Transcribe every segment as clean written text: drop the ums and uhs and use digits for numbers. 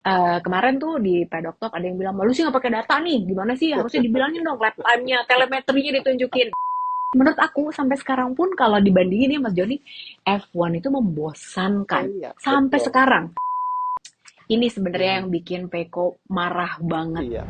Kemarin tuh di Pedok Talk ada yang bilang, "Lu sih nggak pakai data nih, gimana sih? Harusnya dibilangin dong lap time-nya, telemetrinya ditunjukin." Menurut aku sampai sekarang pun kalau dibandingin ya Mas Joni, F1 itu membosankan Iya, sampai betul. sekarang. Ini sebenarnya Hmm, yang bikin Peko marah banget. iya.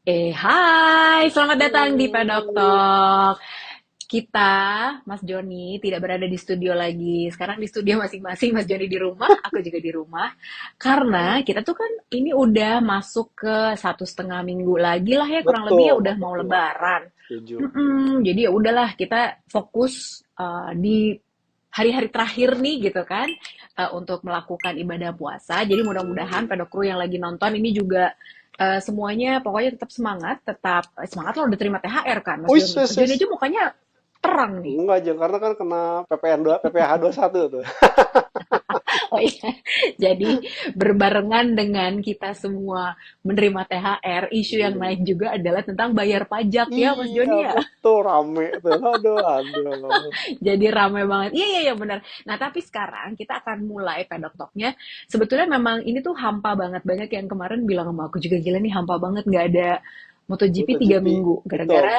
Hai, selamat datang di Pedok Hmm, Talk. Kita, Mas Joni, tidak berada di studio lagi. Sekarang di studio masing-masing, Mas Joni di rumah, aku juga di rumah. Karena kita tuh kan ini udah masuk ke 1,5 minggu lagi lah ya, kurang lebih ya betul, udah mau betul. Lebaran. Setuju. Jadi ya udahlah kita fokus di hari-hari terakhir nih gitu kan untuk melakukan ibadah puasa. Jadi mudah-mudahan pada kru yang lagi nonton ini juga semuanya pokoknya tetap semangat, tetap semangat lo udah terima THR kan Mas Wis, Joni. wis, Mas Joni wis. aja mukanya terang nih. Enggak aja, karena kan kena PPN 2, PPH satu tuh. Oh iya, jadi berbarengan dengan kita semua menerima THR, isu yang Hmm. naik juga adalah tentang bayar pajak ya Mas Iya, Joni ya. betul. Rame tuh. Aduh, aduh. Jadi rame banget. Iya, iya, iya, benar. Nah, tapi sekarang kita akan mulai pedok talknya. Sebetulnya memang ini tuh hampa banget. Banyak yang kemarin bilang sama aku juga, gila nih hampa banget. Nggak ada MotoGP tiga MotoGP. minggu. Betul. Gara-gara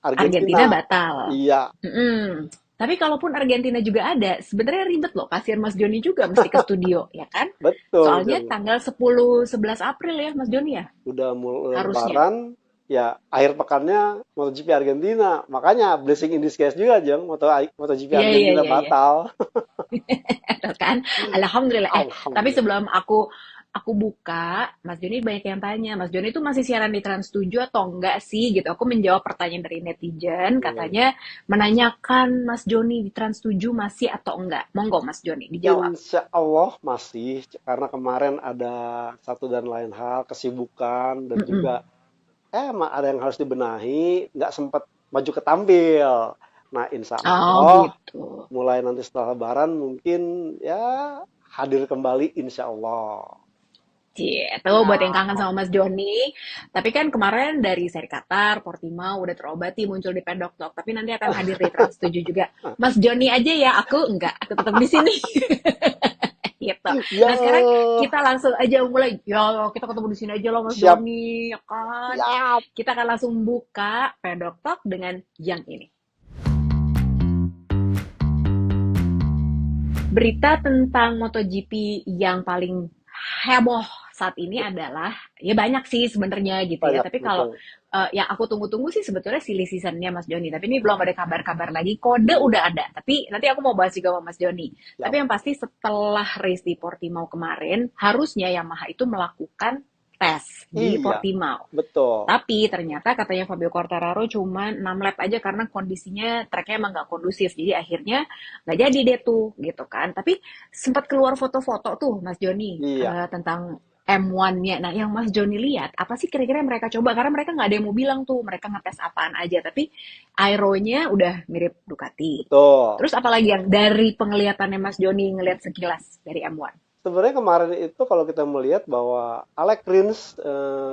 Argentina. Argentina batal. Iya, Mm-mm. Tapi kalaupun Argentina juga ada, sebenarnya ribet loh. Kasihan Mas Joni juga mesti ke studio, ya kan? betul, Soalnya Jeng. tanggal 10-11 April ya, Mas Joni ya? Udah mulai Harusnya. lebaran, ya akhir pekannya MotoGP Argentina. Makanya blessing in disguise juga, Jeng. MotoGP Iya, iya, Argentina iya, iya. batal. Kan Alhamdulillah tapi Alhamdulillah. sebelum aku buka Mas Joni banyak yang tanya Mas Joni itu masih siaran di Trans 7 atau enggak sih gitu aku menjawab pertanyaan dari netizen Hmm. katanya menanyakan Mas Joni di Trans 7 masih atau enggak monggo Mas Joni dijawab. Insya Allah masih, karena kemarin ada satu dan lain hal, kesibukan, dan juga Mm-mm. ada yang harus dibenahi, nggak sempat maju ke tampil. Nah, insya Oh Allah gitu. mulai nanti setelah Lebaran mungkin ya hadir kembali insya Allah. Itu buat yang Nah, kangen sama Mas Joni. Tapi kan kemarin dari seri Qatar, Portimao udah terobati muncul di Pedok Talk. Tapi nanti akan hadir di Trans 7 juga. Mas Joni aja ya, aku enggak. Aku tetap di sini. Gitu. ya Nah sekarang kita langsung aja mulai. Ya kita ketemu di sini aja loh Mas siap, Joni, ya kan? siap. Kita akan langsung buka Pedok Talk dengan yang ini. Berita tentang MotoGP yang paling heboh saat ini adalah ya banyak sih sebenarnya gitu ya. Banyak, Tapi kalau betul. yang aku tunggu-tunggu sih sebetulnya silly seasonnya Mas Joni. Tapi ini belum ada kabar-kabar lagi. Kode Hmm, udah ada. Tapi nanti aku mau bahas juga sama Mas Joni. Tapi siap. yang pasti setelah race di Portimao kemarin, harusnya Yamaha itu melakukan tes di Iya, Portimao. betul. Tapi ternyata katanya Fabio Quartararo cuma 6 lap aja karena kondisinya tracknya emang nggak kondusif. Jadi akhirnya nggak jadi deh tuh gitu kan. Tapi sempat keluar foto-foto tuh Mas Joni Iya. tentang M1-nya. Nah yang Mas Joni lihat apa sih kira-kira yang mereka coba? Karena mereka nggak ada yang mau bilang tuh mereka ngetes apaan aja. Tapi aeronya udah mirip Ducati. Betul. Terus apalagi yang dari penglihatannya Mas Joni ngelihat sekilas dari M1? Sebenarnya kemarin itu kalau kita melihat bahwa Alex Rins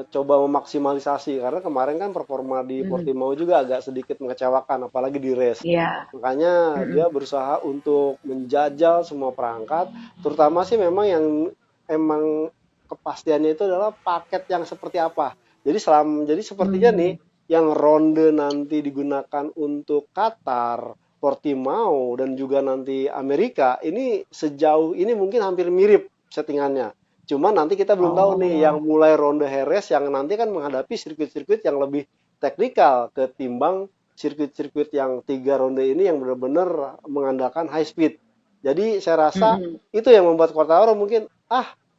coba memaksimalisasi, karena kemarin kan performa di Hmm, Portimao juga agak sedikit mengecewakan, apalagi di race. iya. Makanya dia Mm-mm. berusaha untuk menjajal semua perangkat, terutama sih memang yang emang kepastiannya itu adalah paket yang seperti apa. Jadi sepertinya nih, Hmm. yang ronde nanti digunakan untuk Qatar, Portimao, dan juga nanti Amerika, ini sejauh ini mungkin hampir mirip settingannya. Cuma nanti kita belum tahu nih yang Oh. mulai ronde Jerez yang nanti kan menghadapi sirkuit-sirkuit yang lebih teknikal ketimbang sirkuit-sirkuit yang 3 ronde ini yang benar-benar mengandalkan high speed. Jadi saya rasa Mm-mm. itu yang membuat Quartararo mungkin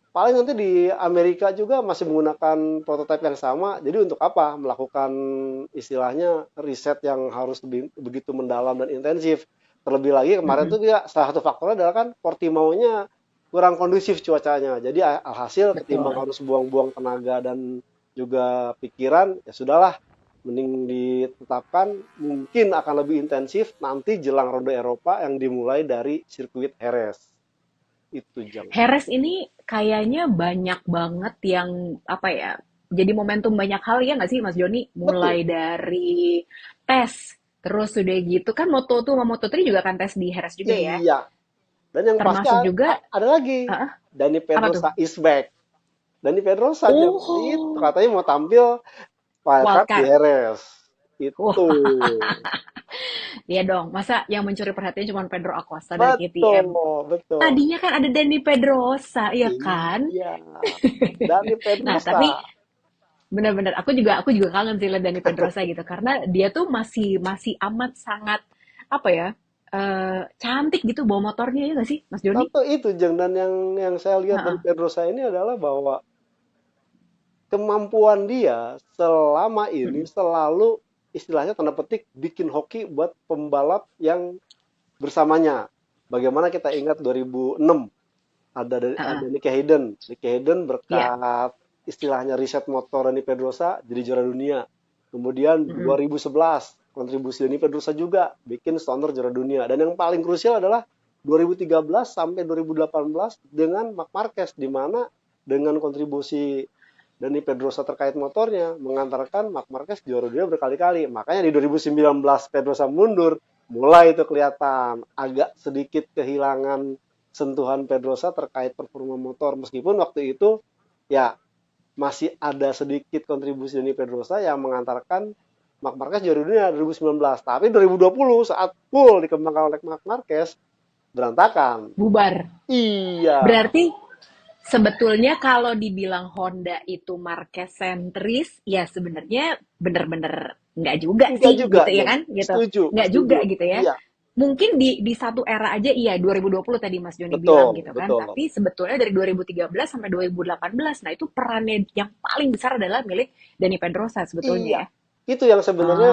paling nanti di Amerika juga masih menggunakan prototipe yang sama. Jadi untuk apa melakukan istilahnya riset yang harus begitu mendalam dan intensif. Terlebih lagi kemarin Mm-mm. tuh juga salah satu faktornya adalah kan Portimao-nya kurang kondusif cuacanya. Jadi alhasil ketimbang Betul. harus buang-buang tenaga dan juga pikiran, ya sudahlah, mending ditetapkan mungkin akan lebih intensif nanti jelang ronde Eropa yang dimulai dari sirkuit Jerez. Itu Jang. Heres ini kayaknya banyak banget yang apa ya? jadi momentum banyak hal ya nggak sih Mas Joni? Betul. Mulai dari tes, terus udah gitu kan Moto2 sama Moto3 juga kan tes di Heres juga ya. Iya. Dan yang pasti Termasuk juga, ada lagi. ah, Dani apa tuh? Pedrosa is back. Dani Pedrosa jam itu Oh, katanya mau tampil wildcard di wildcard. Heres. Itu. Wah, iya dong. Masa yang mencuri perhatian cuma Pedro Acosta dari Betul, KTM? betul. Tadinya kan ada Dani Pedrosa, ya kan? Iya. Dani Nah, Pedrosa. tapi benar-benar aku juga kangen sih lihat Dani Pedrosa gitu karena dia tuh masih masih amat sangat apa ya? Cantik gitu bawa motornya ya nggak sih, Mas Joni? Atau itu Jeng, dan yang saya lihat dari Heeh, Pedrosa ini adalah bahwa kemampuan dia selama ini mm-mm, selalu istilahnya tanda petik bikin hoki buat pembalap yang bersamanya. Bagaimana kita ingat 2006 ada heeh, Nicky Hayden. Nicky Hayden iya, berkat istilahnya riset motor Dani Pedrosa jadi juara dunia. Kemudian mm-mm, 2011 kontribusi Dani Pedrosa juga bikin Stoner juara dunia. Dan yang paling krusial adalah 2013 sampai 2018 dengan Marc Marquez, di mana dengan kontribusi Dani Pedrosa terkait motornya mengantarkan Marc Marquez juara dunia berkali-kali. Makanya di 2019 Pedrosa mundur, mulai itu kelihatan agak sedikit kehilangan sentuhan Pedrosa terkait performa motor. Meskipun waktu itu ya masih ada sedikit kontribusi Dani Pedrosa yang mengantarkan Marc Marquez juara dunia 2019. Tapi 2020 saat full dikembangkan oleh Marc Marquez berantakan. bubar. Iya, Berarti sebetulnya kalau dibilang Honda itu market sentris, ya sebenarnya bener-bener nggak juga enggak sih juga, gitu ya Jen. kan gitu. Setuju, Nggak setuju. juga gitu ya. Iya, Mungkin di satu era aja iya 2020 tadi Mas Joni bilang betul, gitu kan. betul. Tapi sebetulnya dari 2013 sampai 2018 nah itu perannya yang paling besar adalah milik Dani Pedrosa Iya, sebetulnya ya. itu yang sebenarnya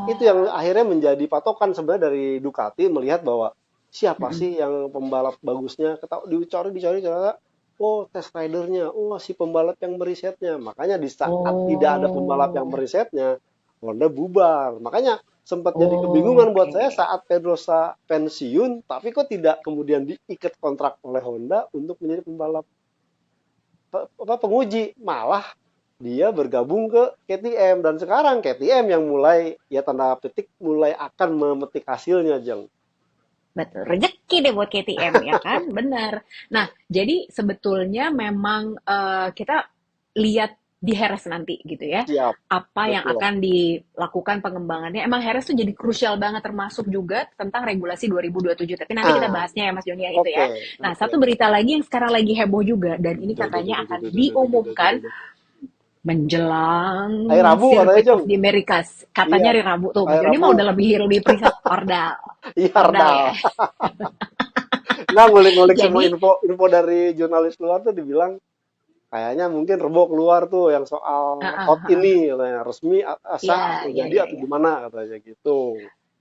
itu Ah. yang akhirnya menjadi patokan sebenarnya dari Ducati melihat bahwa siapa Mm-mm. sih yang pembalap bagusnya, dicari dicari ternyata oh test ridernya, oh si pembalap yang merisetnya. Makanya di saat tidak ada pembalap yang Oh. merisetnya, Honda bubar. Makanya sempat jadi kebingungan buat Oke. saya saat Pedrosa pensiun, tapi kok tidak kemudian diikat kontrak oleh Honda untuk menjadi pembalap penguji, malah dia bergabung ke KTM dan sekarang KTM yang mulai ya tanda petik mulai akan memetik hasilnya, Jeng. Betul, rezeki deh buat KTM ya kan, benar. Nah, jadi sebetulnya memang kita lihat di Heres nanti gitu ya, Siap, apa yang betul. akan dilakukan pengembangannya. Emang Heres tuh jadi krusial banget termasuk juga tentang regulasi 2027. Tapi nanti kita Ah, bahasnya ya Mas Joni yang itu oke, ya. Nah, oke. satu berita lagi yang sekarang lagi heboh juga dan ini katanya akan diumumkan menjelang Hari Rabu katanya, Circuit Jeng. of the Americas. Iya, Katanya hari Rabu tuh, Mas hari Joni Rabu. mau udah lebih preset ordal. Iya, Ordal Ardal. ya. Nggak ngulik-ngulik semua Jadi, info dari jurnalis luar tuh dibilang kayaknya mungkin Rebo keluar tuh yang soal ah, ah, hot ah, ah. ini katanya resmi sah Iya, atau iya, jadi iya, atau iya. gimana katanya gitu.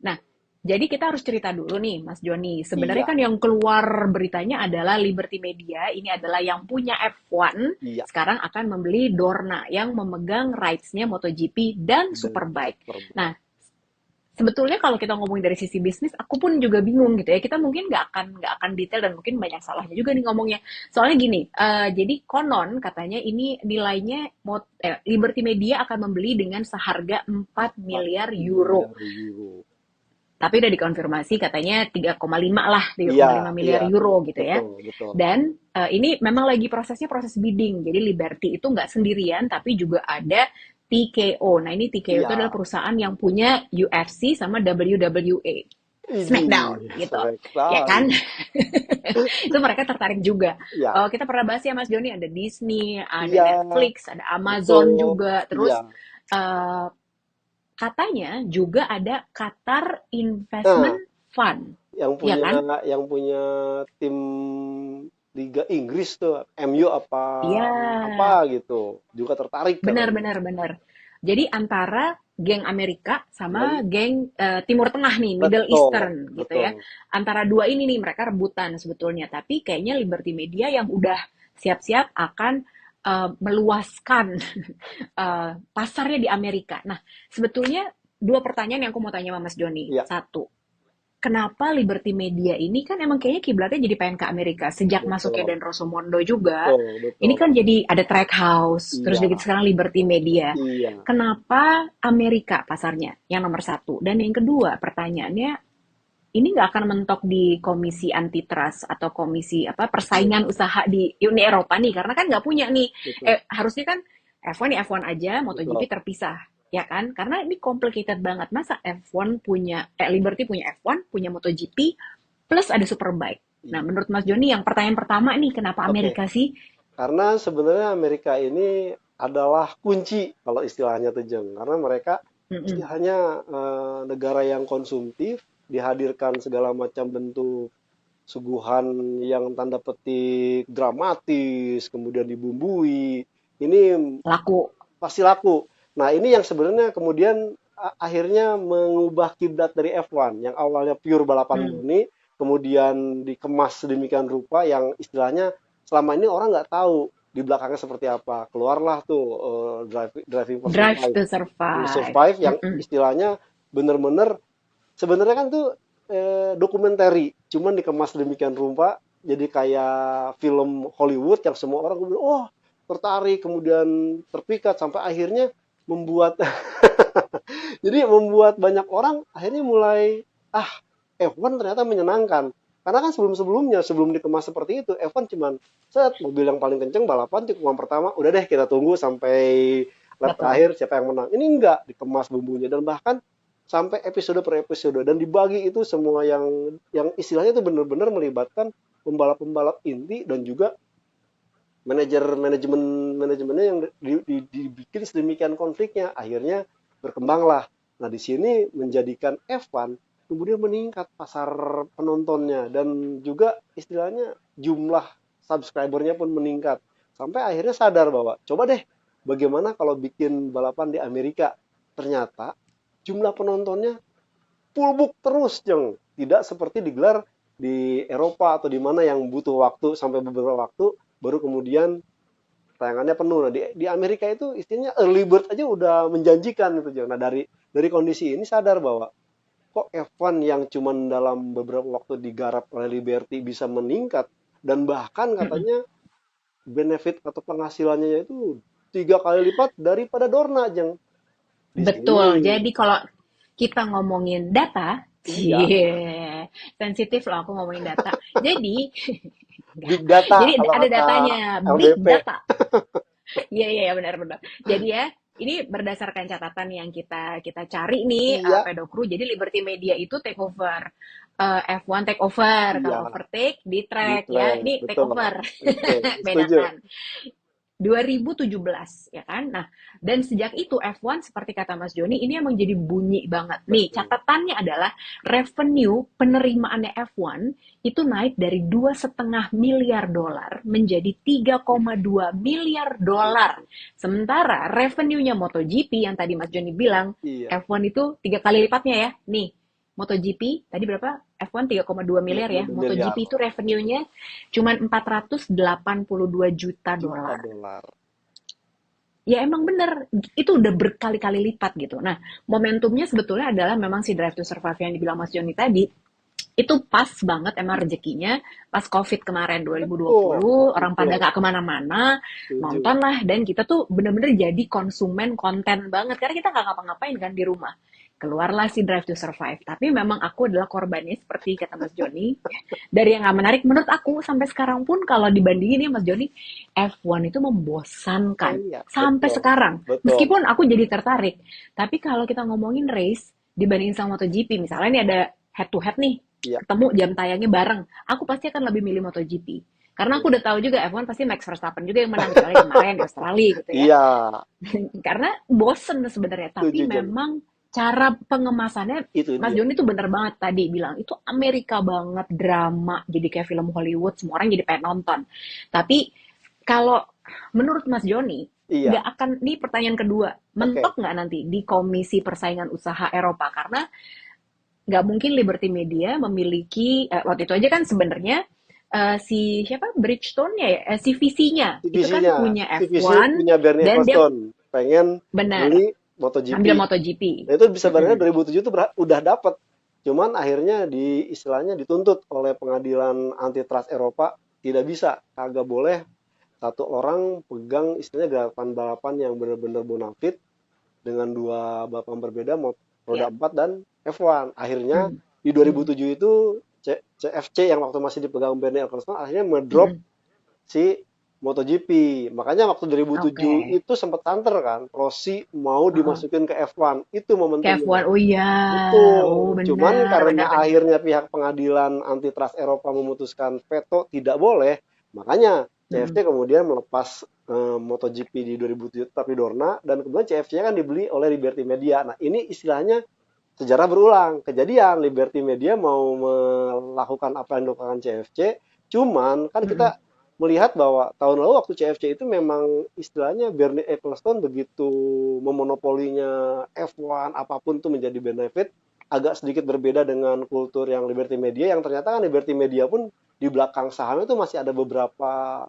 Nah, jadi kita harus cerita dulu nih, Mas Joni. Sebenarnya Iya, kan yang keluar beritanya adalah Liberty Media. Ini adalah yang punya F1. iya. Sekarang akan membeli Dorna yang memegang rights-nya MotoGP dan Dan Superbike. super. Nah, sebetulnya kalau kita ngomongin dari sisi bisnis, aku pun juga bingung gitu ya. Kita mungkin nggak akan detail dan mungkin banyak salahnya juga nih ngomongnya. Soalnya gini, jadi konon katanya ini nilainya Liberty Media akan membeli dengan seharga 4 4 miliar euro. miliar euro. Tapi udah dikonfirmasi katanya 3,5 lah, tiga Iya, koma lima iya, miliar euro gitu ya. betul, betul. Dan ini memang lagi proses bidding. Jadi Liberty itu nggak sendirian, tapi juga ada TKO. Nah ini TKO itu adalah Iya, perusahaan yang punya UFC sama WWE. ini Smackdown gitu. Ya Smackdown. kan? Itu mereka tertarik juga. Iya, Kita pernah bahas ya Mas Joni, ada Disney, ada iya, Netflix, ada Amazon betul. juga. Iya. Terus eh, katanya juga ada Qatar Nah, Investment Fund, yang ya punya kan? yang punya tim Liga Inggris tuh, MU apa Iya, apa gitu, juga tertarik benar katanya. benar benar. Jadi antara geng Amerika sama Dan geng Timur Tengah nih, Middle betul, Eastern gitu ya. betul. Antara dua ini nih mereka rebutan sebetulnya. Tapi kayaknya Liberty Media yang udah siap-siap akan meluaskan pasarnya di Amerika. Nah, sebetulnya dua pertanyaan yang aku mau tanya sama Mas Joni. Iya, Satu, kenapa Liberty Media ini kan emang kayaknya kiblatnya jadi pengen ke Amerika sejak masuknya Betul, Dan Rosomondo juga. betul, Ini betul. kan jadi ada Trackhouse, terus Iya, begitu sekarang Liberty Media. iya, Kenapa Amerika pasarnya yang nomor satu? Dan yang kedua, pertanyaannya, ini nggak akan mentok di komisi antitrust atau komisi apa iya, persaingan usaha di Uni Eropa nih, karena kan nggak punya nih. betul, Harusnya kan F1 ya F1 aja, betul. MotoGP terpisah, ya kan? Karena ini complicated banget. Masa F1 punya, Liberty punya F1, punya MotoGP, plus ada Superbike. Nah, Iya. menurut Mas Joni, yang pertanyaan pertama nih, kenapa Oke, Amerika sih? karena sebenarnya Amerika ini adalah kunci kalau istilahnya tuh Jeng. Karena mereka Mm-mm. istilahnya negara yang konsumtif, dihadirkan segala macam bentuk suguhan yang tanda petik dramatis, kemudian dibumbui. Ini Laku. pasti laku. Nah, ini yang sebenarnya kemudian akhirnya mengubah kiblat dari F1 yang awalnya pure balapan Hmm. murni, kemudian dikemas sedemikian rupa yang istilahnya selama ini orang nggak tahu di belakangnya seperti apa. Keluarlah tuh driving for Drive survive, to Survive. survive yang Mm-mm. istilahnya bener-bener sebenarnya kan tuh dokumenter, cuman dikemas demikian rupa jadi kayak film Hollywood yang semua orang kemudian oh tertarik kemudian terpikat sampai akhirnya membuat jadi membuat banyak orang akhirnya mulai ah F1 ternyata menyenangkan karena kan sebelum-sebelumnya sebelum dikemas seperti itu F1 cuman set mobil yang paling kenceng balapan tikungan pertama udah deh kita tunggu sampai lap Betul. terakhir siapa yang menang ini enggak dikemas bumbunya dan bahkan sampai episode per episode dan dibagi itu semua yang istilahnya itu benar-benar melibatkan pembalap-pembalap inti dan juga manajemennya yang dibikin sedemikian konfliknya akhirnya berkembanglah. Nah di sini menjadikan F1 kemudian meningkat pasar penontonnya dan juga istilahnya jumlah subscribernya pun meningkat sampai akhirnya sadar bahwa coba deh bagaimana kalau bikin balapan di Amerika ternyata jumlah penontonnya full book terus Jeng tidak seperti digelar di Eropa atau di mana yang butuh waktu sampai beberapa waktu baru kemudian tayangannya penuh. Nah, di Amerika itu istilahnya early bird aja udah menjanjikan gitu. Nah, dari kondisi ini sadar bahwa kok F1 yang cuman dalam beberapa waktu digarap oleh Liberty bisa meningkat dan bahkan Mm-mm. katanya benefit atau penghasilannya itu 3 kali lipat daripada Dorna, Jeng. Di Betul. sini, Jadi kalau kita ngomongin data, iya, cie, sensitif loh aku ngomongin data. Jadi, enggak. big data Jadi kalau ada kata datanya, big LDP. data. Iya, iya, iya, benar-benar. Jadi ya, ini berdasarkan catatan yang kita kita cari nih, Iya, Pedokru. Jadi Liberty Media itu take over, F1 take over. iya, Kalau overtake di di track ya, track, ini take betul. over. Oke, setuju. Bedakan. 2017 ya kan. Nah, dan sejak itu F1 seperti kata Mas Joni ini emang jadi bunyi banget. Nih, Betul. catatannya adalah revenue penerimaannya F1 itu naik dari 2,5 miliar dolar menjadi 3,2 miliar dolar. Sementara revenue-nya MotoGP yang tadi Mas Joni bilang Iya, F1 itu 3 kali lipatnya ya. Nih, MotoGP tadi berapa? F1 3,2 miliar ya. 32 miliar MotoGP itu revenue-nya cuma 482 juta juta dolar. dolar. Ya emang bener, itu udah berkali-kali lipat gitu. Nah, momentumnya sebetulnya adalah memang si Drive to Survive yang dibilang Mas Joni tadi, itu pas banget emang rezekinya pas COVID kemarin Betul, 2020, orang pada betul. gak kemana-mana, Setuju. nonton lah, dan kita tuh bener-bener jadi konsumen konten banget, karena kita nggak ngapa-ngapain kan di rumah. Keluarlah si Drive to Survive, tapi memang aku adalah korbannya seperti kata Mas Joni, dari yang nggak menarik, menurut aku sampai sekarang pun kalau dibandingin ya Mas Joni, F1 itu membosankan, Iya, sampai betul. sekarang, Betul. meskipun aku jadi tertarik, tapi kalau kita ngomongin race, dibandingin sama MotoGP, misalnya ini ada head to head nih, Iya, ketemu jam tayangnya bareng, aku pasti akan lebih milih MotoGP. Karena aku iya. udah tahu juga F1 pasti Max Verstappen juga yang menang kecuali kemarin di Australia gitu ya. Iya, Karena bosen sebenarnya, tapi setuju, Jen. memang cara pengemasannya Itu Mas dia. Joni tuh bener banget tadi bilang itu Amerika banget drama jadi kayak film Hollywood semua orang jadi pengen nonton. Tapi kalau menurut Mas Joni Iya, nggak akan nih pertanyaan kedua oke. mentok nggak nanti di Komisi Persaingan Usaha Eropa karena nggak mungkin Liberty Media memiliki waktu itu aja kan sebenarnya si siapa Bridgestone ya si VC-nya itu kan CVC-nya. punya CVC F1 punya Bernie dan dia Ecclestone. Pengen benar beli MotoGP. ambil MotoGP. Nah, itu bisa Mm-mm. barangnya 2007 tuh udah dapet. Cuman akhirnya istilahnya dituntut oleh pengadilan antitrust Eropa, tidak bisa, kagak boleh satu orang pegang istilahnya garapan balapan yang benar-benar bonafit dengan dua balapan berbeda, roda Ya. 4 dan F1. Akhirnya Mm, di mm, 2007 itu CFC yang waktu masih dipegang Bernie Ecclestone akhirnya ngedrop mm. si MotoGP. Makanya waktu 2007 Oke. itu sempat santer kan, Rossi mau Heeh. dimasukin ke F1. Itu Ke momentumnya. F1, oh iya, Itu. oh Cuman benar, karena benar, benar. akhirnya pihak pengadilan antitrust Eropa memutuskan veto tidak boleh, makanya Mm, CFC kemudian melepas MotoGP di 2007 tapi Dorna, dan kemudian CFC kan dibeli oleh Liberty Media. Nah, ini istilahnya sejarah berulang. Kejadian Liberty Media mau melakukan apa yang dilakukan CFC, cuman kan mm, kita melihat bahwa tahun lalu waktu CFC itu memang istilahnya Bernie Ecclestone begitu memonopolinya F1, apapun tuh menjadi benefit, agak sedikit berbeda dengan kultur yang Liberty Media, yang ternyata kan Liberty Media pun di belakang sahamnya itu masih ada beberapa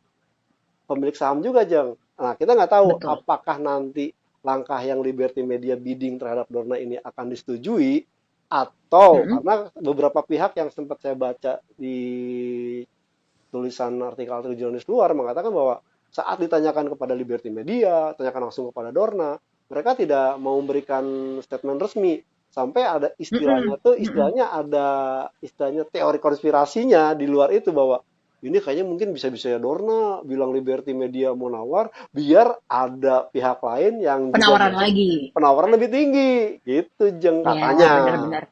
pemilik saham juga, Jeng. Nah, kita nggak tahu betul. apakah nanti langkah yang Liberty Media bidding terhadap Dorna ini akan disetujui, atau Mm, karena beberapa pihak yang sempat saya baca di tulisan artikel jurnalis luar mengatakan bahwa saat ditanyakan kepada Liberty Media, tanyakan langsung kepada Dorna, mereka tidak mau memberikan statement resmi, sampai ada mm, istilahnya tuh, mm. istilahnya ada istilahnya teori konspirasinya di luar itu, bahwa ini kayaknya mungkin bisa-bisa ya Dorna bilang Liberty Media mau nawar biar ada pihak lain yang juga Penawaran mau lagi. penawaran lebih tinggi gitu, Jeng, Ya, katanya. benar-benar.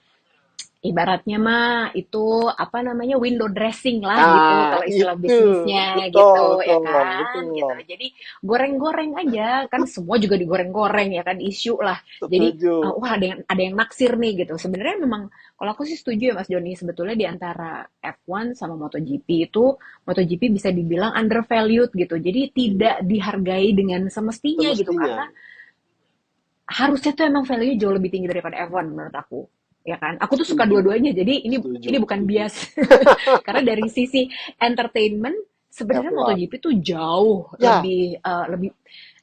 Ibaratnya mah itu apa namanya window dressing lah gitu Nah, kalau istilah itu bisnisnya betul gitu ya betul kan gitu. betul, Jadi goreng-goreng aja kan semua juga digoreng-goreng ya kan isu lah. Jadi setuju. wah ada yang naksir nih gitu. Sebenarnya memang kalau aku sih setuju ya Mas Joni, sebetulnya di antara F1 sama MotoGP itu MotoGP bisa dibilang undervalued gitu. Jadi tidak Iya, dihargai dengan semestinya gitu semestinya. karena harusnya tuh emang value jauh lebih tinggi daripada F1 menurut aku, ya kan? Aku tuh suka Setuju, dua-duanya, jadi ini setuju, bukan setuju. bias. Karena dari sisi entertainment sebenarnya F1. MotoGP tuh jauh Ya, lebih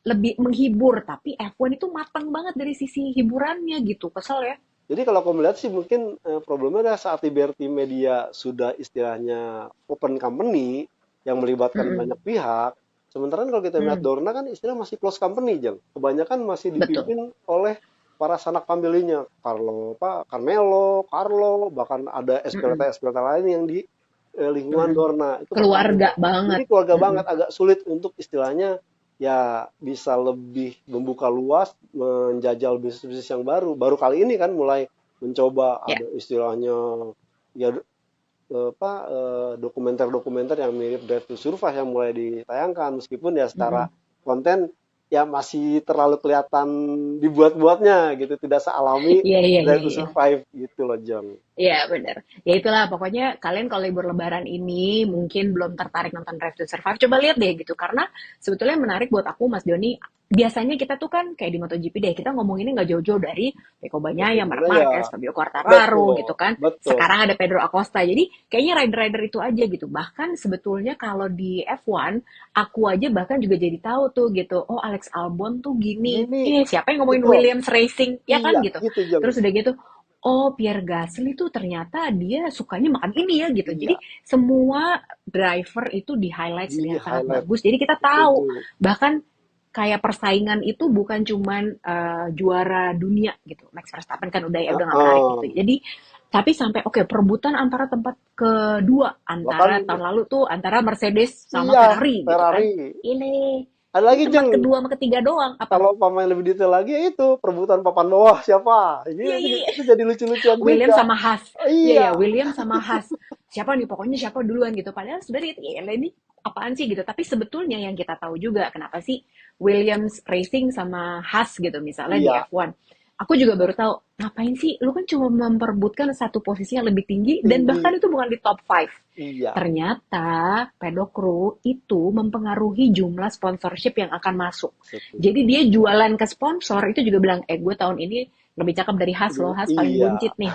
lebih menghibur, tapi F1 itu matang banget dari sisi hiburannya gitu. Kesel ya. jadi kalau aku melihat sih mungkin problemnya adalah saat Liberty Media sudah istilahnya open company yang melibatkan Mm-mm. banyak pihak. Sementara kalau kita melihat Mm, Dorna kan istilah masih close company, Jeng. Kebanyakan masih betul. dipimpin oleh para sanak familinya, Carlo, Pak Carmelo, Carlo, bahkan ada Mm-mm. SPLT-SPLT lain yang di lingkungan Mm-mm. Dorna. Itu Keluarga pertama. Jadi banget. keluarga Mm-mm. banget, agak sulit untuk istilahnya ya bisa lebih membuka luas, menjajal bisnis-bisnis yang baru. Baru kali ini kan mulai mencoba Ya. ada istilahnya ya apa dokumenter-dokumenter yang mirip Drive to Survive yang mulai ditayangkan, meskipun ya secara Mm-mm. konten ya masih terlalu kelihatan dibuat-buatnya gitu, tidak sealami Iya, iya, iya, Drive to iya. Survive gitu loh, Jong. Iya bener. Ya itulah pokoknya kalian kalau libur lebaran ini mungkin belum tertarik nonton Drive to Survive, coba lihat deh gitu. Karena sebetulnya menarik buat aku Mas Doni. Biasanya kita tuh kan kayak di MotoGP deh, kita ngomonginnya nggak jauh-jauh dari Pecco Bagnaia, Marc Bagaimana ya? Marquez, Fabio Quartararo Betul, gitu kan. betul. Sekarang ada Pedro Acosta. Jadi kayaknya rider-rider itu aja gitu. Bahkan sebetulnya kalau di F1, aku aja bahkan juga jadi tahu tuh gitu. Oh Alex Albon tuh gini. Gini, Siapa yang ngomongin betul. Williams Racing? Ya Iya, kan gitu. gitu, Jeng. Terus udah gitu, oh Pierre Gasly tuh ternyata dia sukanya makan ini ya gitu. Jadi Iya, semua driver itu di highlight di dengan sangat highlight. bagus. Jadi kita tahu Setuju. bahkan kayak persaingan itu bukan cuman juara dunia gitu. Max Verstappen kan udah nggak menarik gitu. Heeh. Jadi tapi sampai oke perebutan antara tempat kedua Bahkan antara tahun lalu tuh antara Mercedes sama iya, Ferrari gitu kan. Ferrari. Ini Ada ini lagi, tempat Jeng. kedua sama ketiga doang apa? Kalau pemain lebih detail lagi ya itu perebutan papan bawah siapa. Ini Iya itu, iya iya. itu jadi lucu-lucuan William juga. sama Haas. Iya Iya, ya, William sama Haas. Siapa nih pokoknya siapa duluan gitu. Padahal sebenarnya itu ya ini apaan sih gitu. Tapi sebetulnya yang kita tahu juga kenapa sih Williams Racing sama Haas gitu misalnya di iya, F1. Aku juga baru tahu, ngapain sih lu kan cuma memperebutkan satu posisi yang lebih tinggi dan tinggi. bahkan itu bukan di top 5. Iya, Ternyata pedokru itu mempengaruhi jumlah sponsorship yang akan masuk. setuju. Jadi dia jualan ke sponsor itu juga bilang, gue tahun ini lebih cakep dari Haas loh, Haas paling Iya, buncit nih,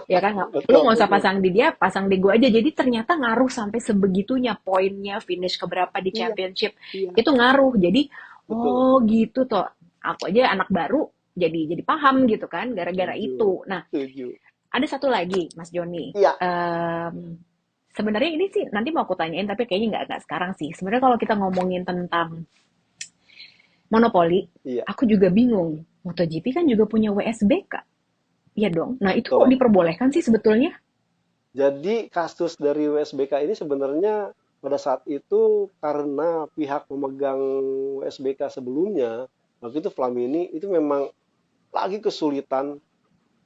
ya kan lu betul, nggak usah betul. pasang di dia, pasang di gue aja. Jadi ternyata ngaruh sampai sebegitunya, poinnya finish keberapa di Iya, championship iya, itu ngaruh. Jadi betul. oh gitu toh, aku aja anak baru jadi paham gitu kan gara-gara Setuju, itu. Nah setuju. Ada satu lagi, Mas Joni. Iya, Sebenarnya ini sih nanti mau aku tanyain, tapi kayaknya nggak sekarang sih. Sebenarnya kalau kita ngomongin tentang monopoli, iya, aku juga bingung. MotoGP kan juga punya WSBK. Iya dong. Nah, itu kok betul. diperbolehkan sih sebetulnya? Jadi kasus dari WSBK ini sebenarnya pada saat itu karena pihak pemegang WSBK sebelumnya, waktu itu Flamini itu memang lagi kesulitan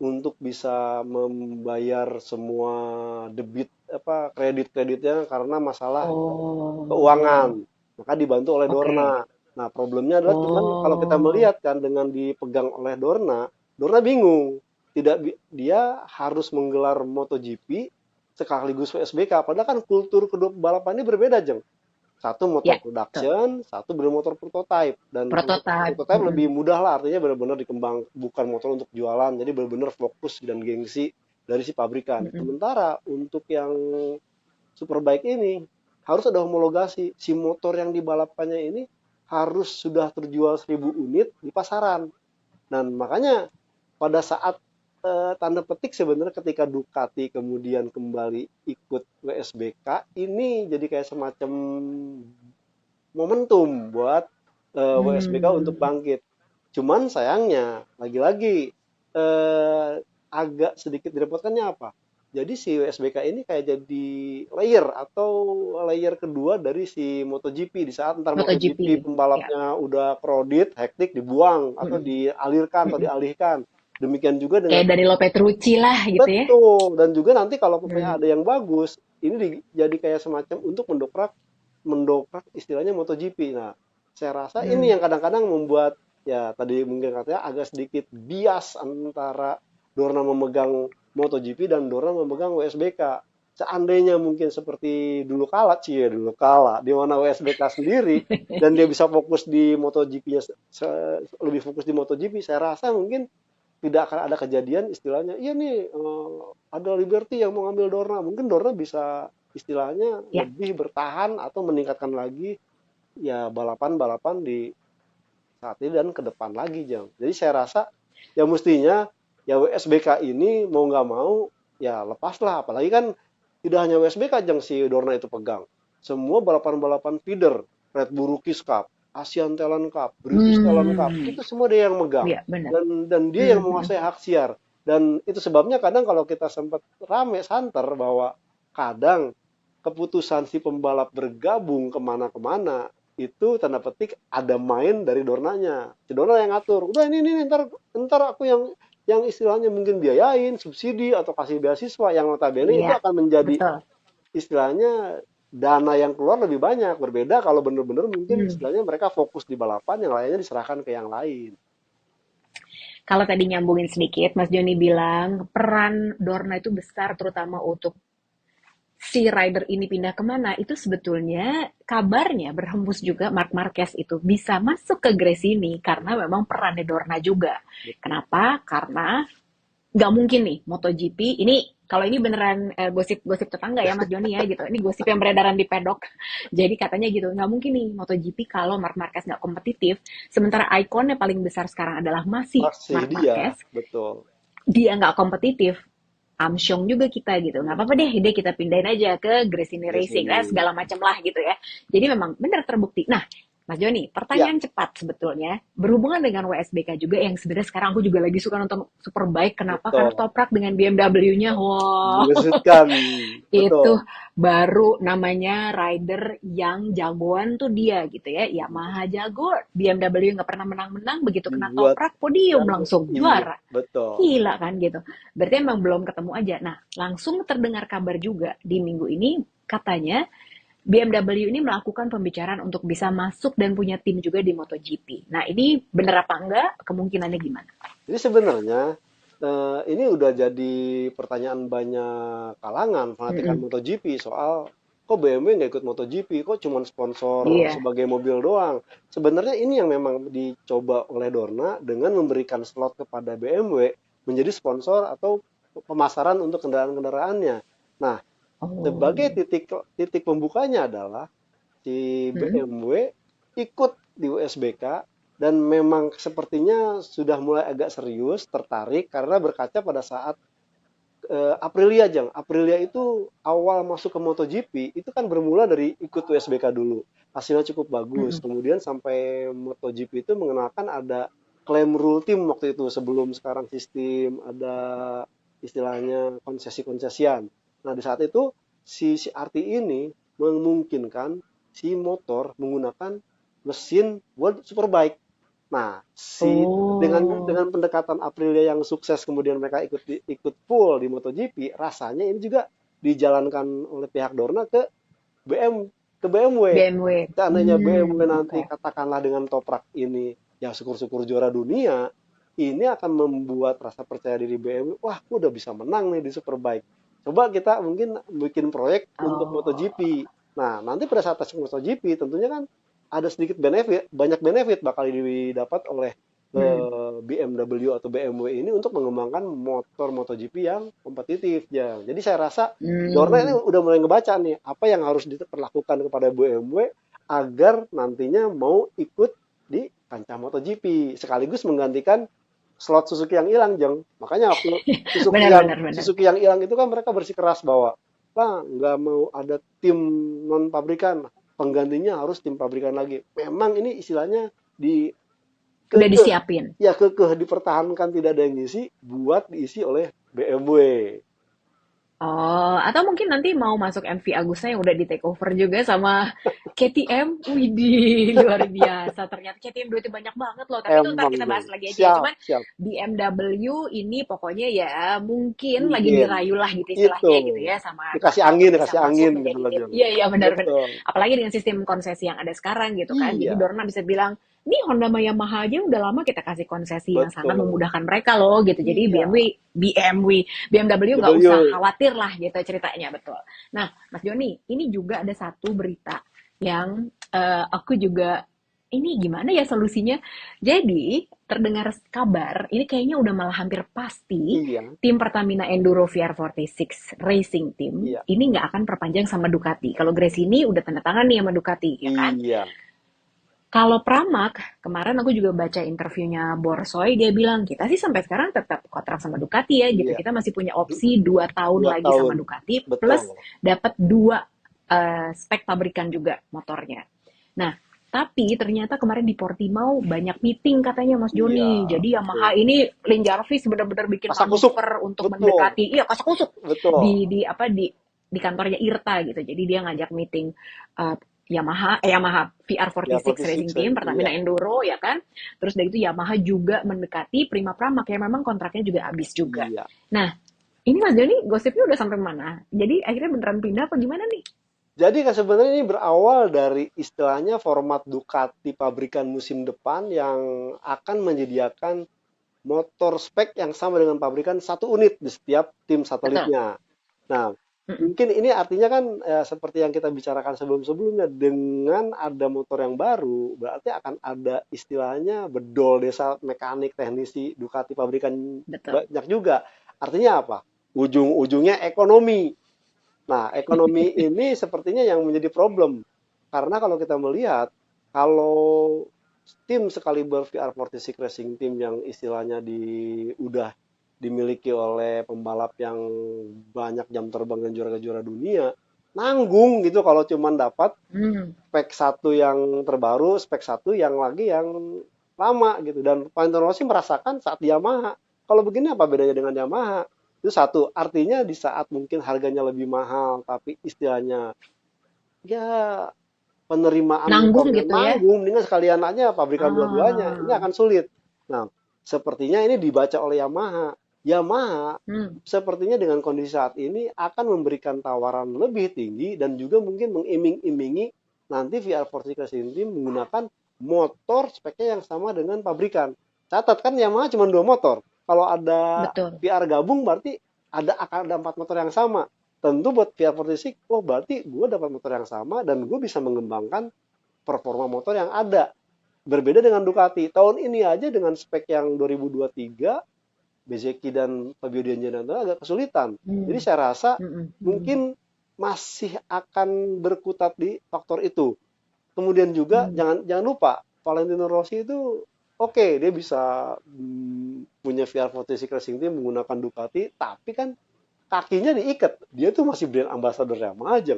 untuk bisa membayar semua debit apa kredit-kreditnya karena masalah keuangan. Oh, Maka dibantu oleh Dorna. oke. Nah, problemnya adalah cuman kalau kita Oh, melihat kan dengan dipegang oleh Dorna, Dorna bingung. Tidak dia harus menggelar MotoGP sekaligus WSBK. Padahal kan kultur kedua balapan ini berbeda, Jeng. Satu motor ya, betul. production, satu bermotor prototype. Dan untuk Prototype. prototype lebih mudah lah, artinya benar-benar dikembang, bukan motor untuk jualan. Jadi benar-benar fokus dan gengsi dari si pabrikan. Mm-mm. Sementara untuk yang Superbike ini harus ada homologasi. Si motor yang dibalapannya ini harus sudah terjual 1.000 unit di pasaran. Dan makanya pada saat tanda petik sebenarnya ketika Ducati kemudian kembali ikut WSBK ini jadi kayak semacam momentum buat WSBK untuk Hmm, bangkit. Cuman sayangnya lagi-lagi agak sedikit direpotkannya apa? Jadi si WSBK ini kayak jadi layer atau layer kedua dari si MotoGP di saat ntar MotoGP MotoGP. Ya. pembalapnya udah crowded, hektik dibuang atau Mm-mm. dialirkan atau Mm-mm. dialihkan. Demikian juga dengan Kayak Danilo Petrucci lah gitu ya. betul dan juga nanti kalau Hmm. ada yang bagus, ini jadi kayak semacam untuk mendokrak mendokrak istilahnya MotoGP. Nah, saya rasa ini Hmm. yang kadang-kadang membuat ya tadi mungkin katanya agak sedikit bias antara Dorna memegang MotoGP dan Dorna memegang WSBK. Seandainya mungkin seperti dulu kala, cie dulu kala, di mana WSBK sendiri dan dia bisa fokus di MotoGP-nya lebih fokus di MotoGP, saya rasa mungkin tidak akan ada kejadian istilahnya, iya nih ada Liberty yang mau ngambil Dorna, mungkin Dorna bisa istilahnya Ya, lebih bertahan atau meningkatkan lagi ya balapan-balapan di saat ini dan ke depan lagi Jang. Jadi saya rasa ya mestinya ya WSBK ini mau nggak mau ya lepaslah, apalagi kan tidak hanya WSBK Jang si Dorna itu pegang. Semua balapan-balapan feeder, Red Bull Rookies Cup, Asian Talent Cup, British Talent Cup, hmm, itu semua dia yang megang. ya benar. Dan dia yang Hmm. menguasai hak siar. Dan itu sebabnya kadang kalau kita sempat rame santer bahwa kadang keputusan si pembalap bergabung kemana-kemana itu tanda petik ada main dari Dornanya. Si Dorna yang ngatur. Udah ini ntar ntar aku yang istilahnya mungkin biayain, subsidi atau kasih beasiswa yang notabene itu Iya, akan menjadi betul. istilahnya dana yang keluar lebih banyak. Berbeda kalau benar-benar mungkin Hmm. istilahnya mereka fokus di balapan, yang lainnya diserahkan ke yang lain. Kalau tadi nyambungin sedikit, Mas Joni bilang peran Dorna itu besar terutama untuk si rider ini pindah kemana, itu sebetulnya kabarnya berhembus juga Mark Marquez itu bisa masuk ke Grace ini karena memang perannya Dorna juga. Betul. Kenapa? Karena nggak mungkin nih MotoGP ini kalau ini beneran gosip-gosip tetangga ya Mas Joni ya gitu. Ini gosip yang beredaran di pedok. Jadi katanya gitu, nggak mungkin nih MotoGP kalau Mark Marquez nggak kompetitif. Sementara ikonnya paling besar sekarang adalah masih Masih Mark dia, Marquez. betul. Dia nggak kompetitif, Amsyong juga kita gitu. Nggak apa-apa deh kita pindahin aja ke Gresini Grace Racing, ini. segala macam lah gitu ya. Jadi memang benar terbukti. Nah, Mas Joni, Ya, pertanyaan cepat sebetulnya berhubungan dengan WSBK juga yang sebenarnya sekarang aku juga lagi suka nonton Superbike. Kenapa? Karena betul. toprak dengan BMW-nya. Wow, Mengejutkan, itu betul. baru namanya rider yang jagoan tuh dia gitu ya. Yamaha jago, BMW nggak pernah menang-menang, begitu kena Dibuat toprak podium jago. langsung Iya, juara. betul. Gila kan gitu. Berarti emang belum ketemu aja. Nah, langsung terdengar kabar juga di minggu ini katanya BMW ini melakukan pembicaraan untuk bisa masuk dan punya tim juga di MotoGP. Nah, ini bener apa enggak? Kemungkinannya gimana? Jadi sebenarnya ini udah jadi pertanyaan banyak kalangan fanatikan Mm-mm. MotoGP soal kok BMW nggak ikut MotoGP, kok cuma sponsor Iya. sebagai mobil doang. Sebenarnya ini yang memang dicoba oleh Dorna dengan memberikan slot kepada BMW menjadi sponsor atau pemasaran untuk kendaraan-kendaraannya. Nah, sebagai Oh. titik titik pembukanya adalah si Mm-mm. BMW ikut di USBK dan memang sepertinya sudah mulai agak serius tertarik karena berkaca pada saat Aprilia Jang. Aprilia itu awal masuk ke MotoGP itu kan bermula dari ikut USBK dulu. Hasilnya cukup bagus. Mm-mm. Kemudian sampai MotoGP itu mengenalkan ada claim rule team waktu itu sebelum sekarang sistem ada istilahnya konsesi-konsesian. Nah, di saat itu si RT ini memungkinkan si motor menggunakan mesin World Superbike. Nah, dengan Oh, pendekatan Aprilia yang sukses kemudian mereka ikut full di MotoGP, rasanya ini juga dijalankan oleh pihak Dorna ke BM ke BMW. BMW. Seandainya BMW nanti Oke. katakanlah dengan toprak ini yang syukur-syukur juara dunia, ini akan membuat rasa percaya diri BMW, wah, aku udah bisa menang nih di Superbike. Coba kita mungkin bikin proyek untuk Oh. MotoGP. Nah, nanti pada saat tes MotoGP tentunya kan ada sedikit benefit, banyak benefit bakal didapat oleh Hmm. BMW atau BMW ini untuk mengembangkan motor MotoGP yang kompetitif ya. Jadi saya rasa Dorna ini Hmm. udah mulai ngebaca nih apa yang harus diperlakukan kepada BMW agar nantinya mau ikut di kancah MotoGP sekaligus menggantikan slot Suzuki yang hilang, Jeng. Makanya waktu Benar, benar, benar. Suzuki yang hilang itu kan mereka bersikeras bahwa lah nggak mau ada tim non pabrikan, penggantinya harus tim pabrikan lagi. Memang ini istilahnya di Udah kekeh, disiapin. ya kekeh dipertahankan tidak ada yang ngisi buat diisi oleh BMW. Oh, atau mungkin nanti mau masuk MV Agusta yang udah di take over juga sama KTM. Widih, luar biasa. Ternyata KTM duitnya banyak banget loh. Tapi itu ntar Emang kita bahas Jeng. lagi aja ya. Siap, Cuman siap. BMW ini pokoknya ya mungkin lagi Mungkin dirayu lah gitu itu istilahnya gitu ya sama Dorna untuk bisa dikasih masuk angin gitu menjadi loh, tim. Jeng. Iya, iya benar-benar. Betul. Apalagi dengan sistem konsesi yang ada sekarang gitu kan. Jadi Iya, Dorna bisa bilang, nih Honda sama Yamaha aja udah lama kita kasih konsesi yang sangat betul. memudahkan mereka loh gitu. Jadi Iya. BMW nggak usah W. khawatir lah gitu ceritanya betul. Nah, Mas Joni, ini juga ada satu berita yang aku juga ini gimana ya solusinya? Jadi terdengar kabar, ini kayaknya udah malah hampir pasti Iya, tim Pertamina Enduro VR46 Racing Team iya, ini nggak akan perpanjang sama Ducati. Kalau Gresini udah tanda tangan nih sama Ducati, ya kan? iya, Kalau Pramac, kemarin aku juga baca interviewnya Borsoy, dia bilang, kita sih sampai sekarang tetap kontrak sama Ducati ya, gitu. iya. Kita masih punya Du- opsi 2 tahun Dua lagi tahun. sama Ducati, Betul. plus dapat 2 spek pabrikan juga motornya. Nah, tapi ternyata kemarin di Portimao banyak meeting katanya Mas Iya, Joni. Jadi Yamaha betul. ini Lin Jarvis benar-benar bikin Kasak kusuk. manuver untuk Betul, mendekati, iya kasak kusuk betul. di kantornya IRTA gitu. Jadi dia ngajak meeting uh, Yamaha Ya, VR46 Racing 46. Team, Iya, Pertamina Enduro ya kan. Terus dari itu Yamaha juga mendekati Prima Pramac yang memang kontraknya juga habis juga. iya. Nah, ini Mas Joni gosipnya udah sampai mana? Jadi akhirnya beneran pindah apa gimana nih? Jadi kan sebenarnya ini berawal dari istilahnya format Ducati pabrikan musim depan yang akan menyediakan motor spek yang sama dengan pabrikan satu unit di setiap tim Betul. satelitnya. Nah, Mm-mm. mungkin ini artinya kan seperti yang kita bicarakan sebelum-sebelumnya, dengan ada motor yang baru, berarti akan ada istilahnya bedol desa mekanik teknisi Ducati pabrikan Betul. banyak juga. Artinya apa? Ujung-ujungnya ekonomi. Nah, ekonomi ini sepertinya yang menjadi problem. Karena kalau kita melihat, kalau tim sekaliber VR46 Racing Team yang istilahnya udah dimiliki oleh pembalap yang banyak jam terbang dan juara-juara dunia, nanggung gitu kalau cuman dapat Hmm. spek satu yang terbaru, spek satu yang lagi yang lama gitu. Dan Valentino Rossi merasakan saat di Yamaha. Kalau begini apa bedanya dengan Yamaha? Itu satu, artinya di saat mungkin harganya lebih mahal, tapi istilahnya ya penerimaan Nanggung motornya gitu ya. nanggung, dengan sekalian aja pabrikan dua-duanya, ini Ah. akan sulit. Nah, sepertinya ini dibaca oleh Yamaha. Yamaha Hmm. sepertinya dengan kondisi saat ini akan memberikan tawaran lebih tinggi dan juga mungkin mengiming-imingi nanti VR40 Racing Team menggunakan motor speknya yang sama dengan pabrikan. Catat kan Yamaha cuma dua motor. Kalau ada Betul. VR gabung berarti akan ada empat motor yang sama. Tentu buat VR46, oh berarti gue dapat motor yang sama dan gue bisa mengembangkan performa motor yang ada. Berbeda dengan Ducati. Tahun ini aja dengan spek yang 2023, Bezzecchi dan Fabio Di Anjanto agak kesulitan. Jadi Hmm. saya rasa Hmm. Hmm. mungkin masih akan berkutat di faktor itu. Kemudian juga Hmm. jangan lupa Valentino Rossi itu oke, dia bisa punya VR46 Racing Team menggunakan Ducati, tapi kan kakinya diikat. Dia tuh masih brand ambassador Yamaha aja.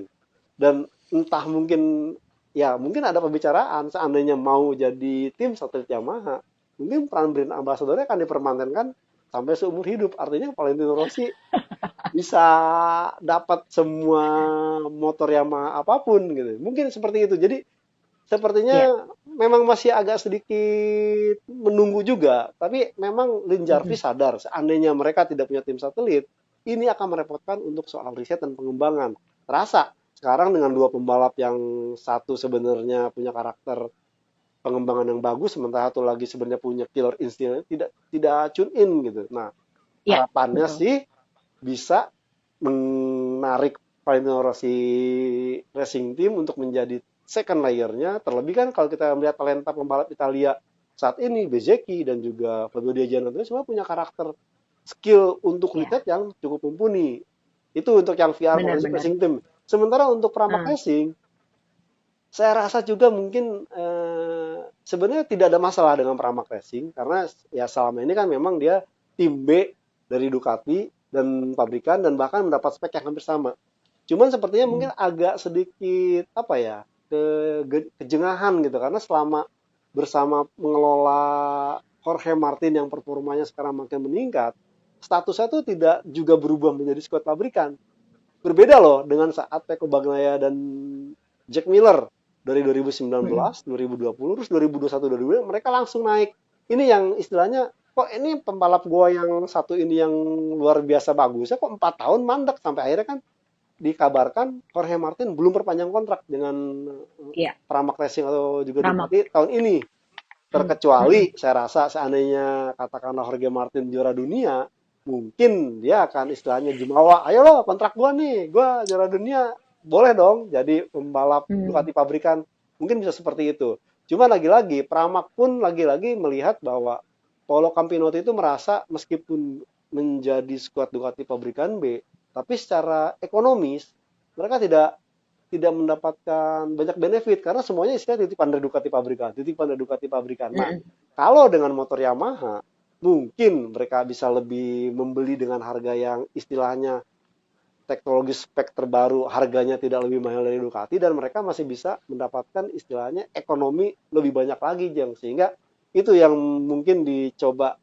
Dan entah mungkin ya mungkin ada pembicaraan seandainya mau jadi tim satelit Yamaha, mungkin peran brand ambassadornya akan dipermanenkan sampai seumur hidup. Artinya Valentino Rossi bisa dapat semua motor Yamaha apapun gitu. Mungkin seperti itu. Jadi Ya. sepertinya memang masih agak sedikit menunggu juga, tapi memang Lin Mm-mm. Jarvis sadar seandainya mereka tidak punya tim satelit, ini akan merepotkan untuk soal riset dan pengembangan. Terasa sekarang dengan dua pembalap yang satu sebenarnya punya karakter pengembangan yang bagus, sementara satu lagi sebenarnya punya killer instinct tidak tidak tune in gitu. Nah, Ya, harapannya betul. sih bisa menarik Valentino Rossi Racing Team untuk menjadi second layer-nya. Terlebih kan kalau kita melihat talenta pembalap Italia saat ini, Bezzecchi dan juga Fabio Di Giannantonio semua punya karakter skill untuk Ya, riset yang cukup mumpuni. Itu untuk yang VR benar-benar. Racing Team. Sementara untuk Pramac Ah, Racing, saya rasa juga mungkin sebenarnya tidak ada masalah dengan Pramac Racing karena ya selama ini kan memang dia tim B dari Ducati dan pabrikan dan bahkan mendapat spek yang hampir sama. Cuman sepertinya mungkin mm, agak sedikit apa ya kejengahan gitu karena selama bersama mengelola Jorge Martin yang performanya sekarang makin meningkat, statusnya tuh tidak juga berubah menjadi skuad pabrikan. Berbeda loh dengan saat Peko Bagnaia dan Jack Miller dari mm-mm. 2019, 2020, terus 2021, 2022 mereka langsung naik. Ini yang istilahnya kok ini pembalap gua yang satu ini yang luar biasa bagusnya kok 4 tahun mandek sampai akhirnya kan dikabarkan Jorge Martin belum perpanjang kontrak dengan Ya, Pramac Racing atau juga Pramak. Ducati tahun ini. Mm, mm-mm. Terkecuali saya rasa seandainya katakanlah Jorge Martin juara dunia, mungkin dia akan istilahnya jumawa, ayo lo kontrak gua nih, gua juara dunia, boleh dong jadi pembalap Mm, Ducati pabrikan. Mungkin bisa seperti itu. Cuma lagi-lagi, Pramac pun lagi-lagi melihat bahwa Paolo Campinotti itu merasa meskipun menjadi skuad Ducati pabrikan B, tapi secara ekonomis mereka tidak tidak mendapatkan banyak benefit karena semuanya istilah titipan dari Ducati pabrikan, titipan dari Ducati pabrikan. Nah, mm-mm. kalau dengan motor Yamaha, mungkin mereka bisa lebih membeli dengan harga yang istilahnya teknologi spek terbaru, harganya tidak lebih mahal dari Ducati dan mereka masih bisa mendapatkan istilahnya ekonomi lebih banyak lagi, Jeng. Sehingga itu yang mungkin dicoba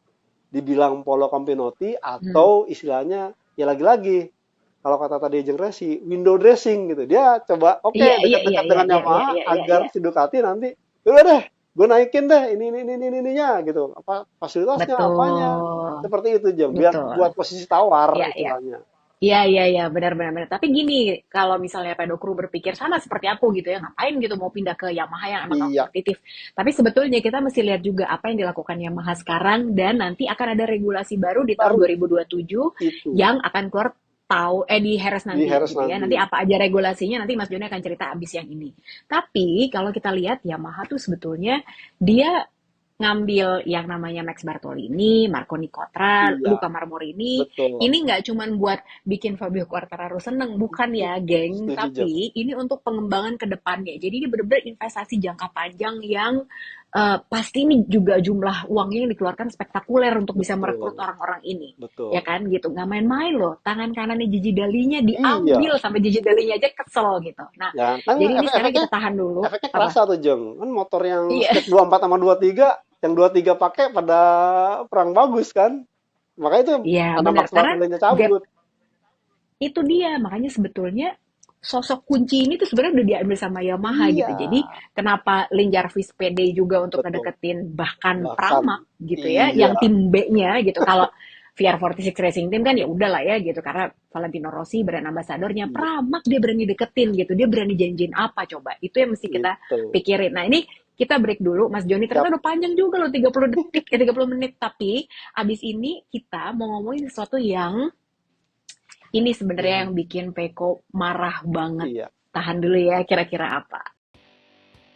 dibilang Polo Campinotti Mm. atau istilahnya ya lagi-lagi kalau kata tadi Jeng Resi, window dressing gitu. Dia coba oke Iya, iya, iya, dekat-dekat iya, dengan iya, iya, Yamaha iya, iya, agar iya. si Ducati nanti udah deh, gue naikin deh ini ininya gitu. Apa fasilitasnya apanya Betul, seperti itu Jeng. Biar betul. buat posisi tawar Iya, iya. istilahnya. Iya, iya, iya, benar-benar. Benar. Tapi gini, kalau misalnya pedokru berpikir sama seperti aku gitu ya, ngapain gitu mau pindah ke Yamaha yang emang gak Iya, kompetitif. Tapi sebetulnya kita mesti lihat juga apa yang dilakukan Yamaha sekarang dan nanti akan ada regulasi baru di tahun baru 2027 itu yang akan keluar di Harris di nanti Harris gitu ya. nanti. Nanti apa aja regulasinya nanti Mas Joni akan cerita abis yang ini. Tapi kalau kita lihat Yamaha tuh sebetulnya dia ngambil yang namanya Max Bartolini, Marco Nicotra, Iya, Luca Marmorini, betul. ini nggak cuman buat bikin Fabio Quartararo seneng, bukan ya, geng. Setuju Jeng. Tapi ini untuk pengembangan ke depannya. Jadi ini benar-benar investasi jangka panjang yang pasti ini juga jumlah uangnya yang dikeluarkan spektakuler untuk bisa merekrut Betul, orang-orang ini. Ya betul. kan gitu, nggak main-main loh. Tangan kanannya Gigi Dalinya Iya, diambil sampai Gigi Dalinya aja kesel gitu. Nah, ya kan jadi ini sekarang efek-efeknya kita tahan dulu. efeknya Apa? kerasa tuh Jeng. Kan motor yang Iya, spek 24 sama 23, yang 23 pakai pada perang bagus kan. Makanya itu iya karena benar. Max Karena Bartolini gap cabut. itu dia, makanya sebetulnya sosok kunci ini tuh sebenarnya udah diambil sama Yamaha Iya, gitu. Jadi kenapa Lin Jarvis pede juga untuk betul. ngedeketin bahkan Bahkan Pramac gitu ya, iya, yang tim B-nya gitu. Kalau VR46 Racing Team kan ya udah lah ya gitu karena Valentino Rossi brand ambassadornya iya, Pramac dia berani deketin gitu. Dia berani janjiin apa coba? Itu yang mesti kita itu. pikirin. Nah, ini kita break dulu Mas Joni ternyata Siap. udah panjang juga loh 30 detik 30 menit tapi abis ini kita mau ngomongin sesuatu yang ini sebenarnya yang bikin Peko marah banget. Iya. Tahan dulu ya, kira-kira apa?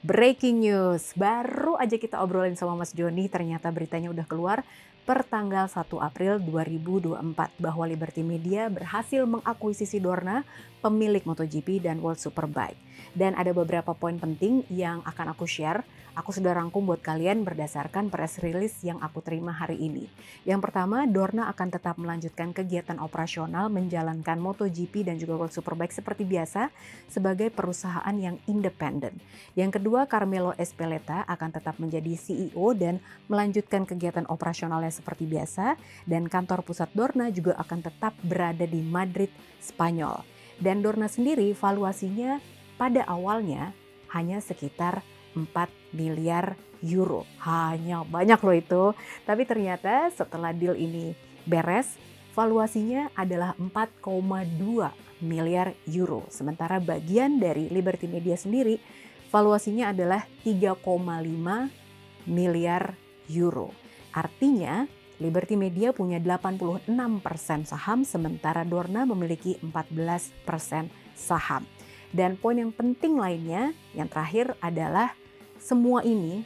Breaking news, baru aja kita obrolin sama Mas Joni, ternyata beritanya udah keluar per tanggal 1 April 2024 bahwa Liberty Media berhasil mengakuisisi Dorna, pemilik MotoGP dan World Superbike. Dan ada beberapa poin penting yang akan aku share Aku sudah rangkum buat kalian berdasarkan press release yang aku terima hari ini. Yang pertama, Dorna akan tetap melanjutkan kegiatan operasional menjalankan MotoGP dan juga World Superbike seperti biasa sebagai perusahaan yang independen. Yang kedua, Carmelo Ezpeleta akan tetap menjadi CEO dan melanjutkan kegiatan operasionalnya seperti biasa, dan kantor pusat Dorna juga akan tetap berada di Madrid, Spanyol. Dan Dorna sendiri valuasinya pada awalnya hanya sekitar 4 miliar euro. Hanya banyak loh itu. Tapi ternyata setelah deal ini beres, valuasinya adalah 4,2 miliar euro. Sementara bagian dari Liberty Media sendiri, valuasinya adalah 3,5 miliar euro. Artinya, Liberty Media punya 86% saham, sementara Dorna memiliki 14% saham. Dan poin yang penting lainnya, yang terakhir adalah semua ini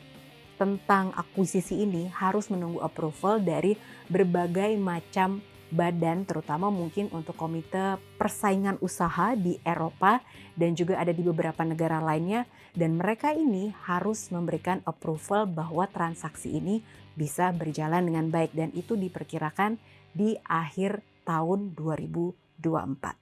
tentang akuisisi ini harus menunggu approval dari berbagai macam badan, terutama mungkin untuk komite persaingan usaha di Eropa dan juga ada di beberapa negara lainnya. Dan mereka ini harus memberikan approval bahwa transaksi ini bisa berjalan dengan baik dan itu diperkirakan di akhir tahun 2024.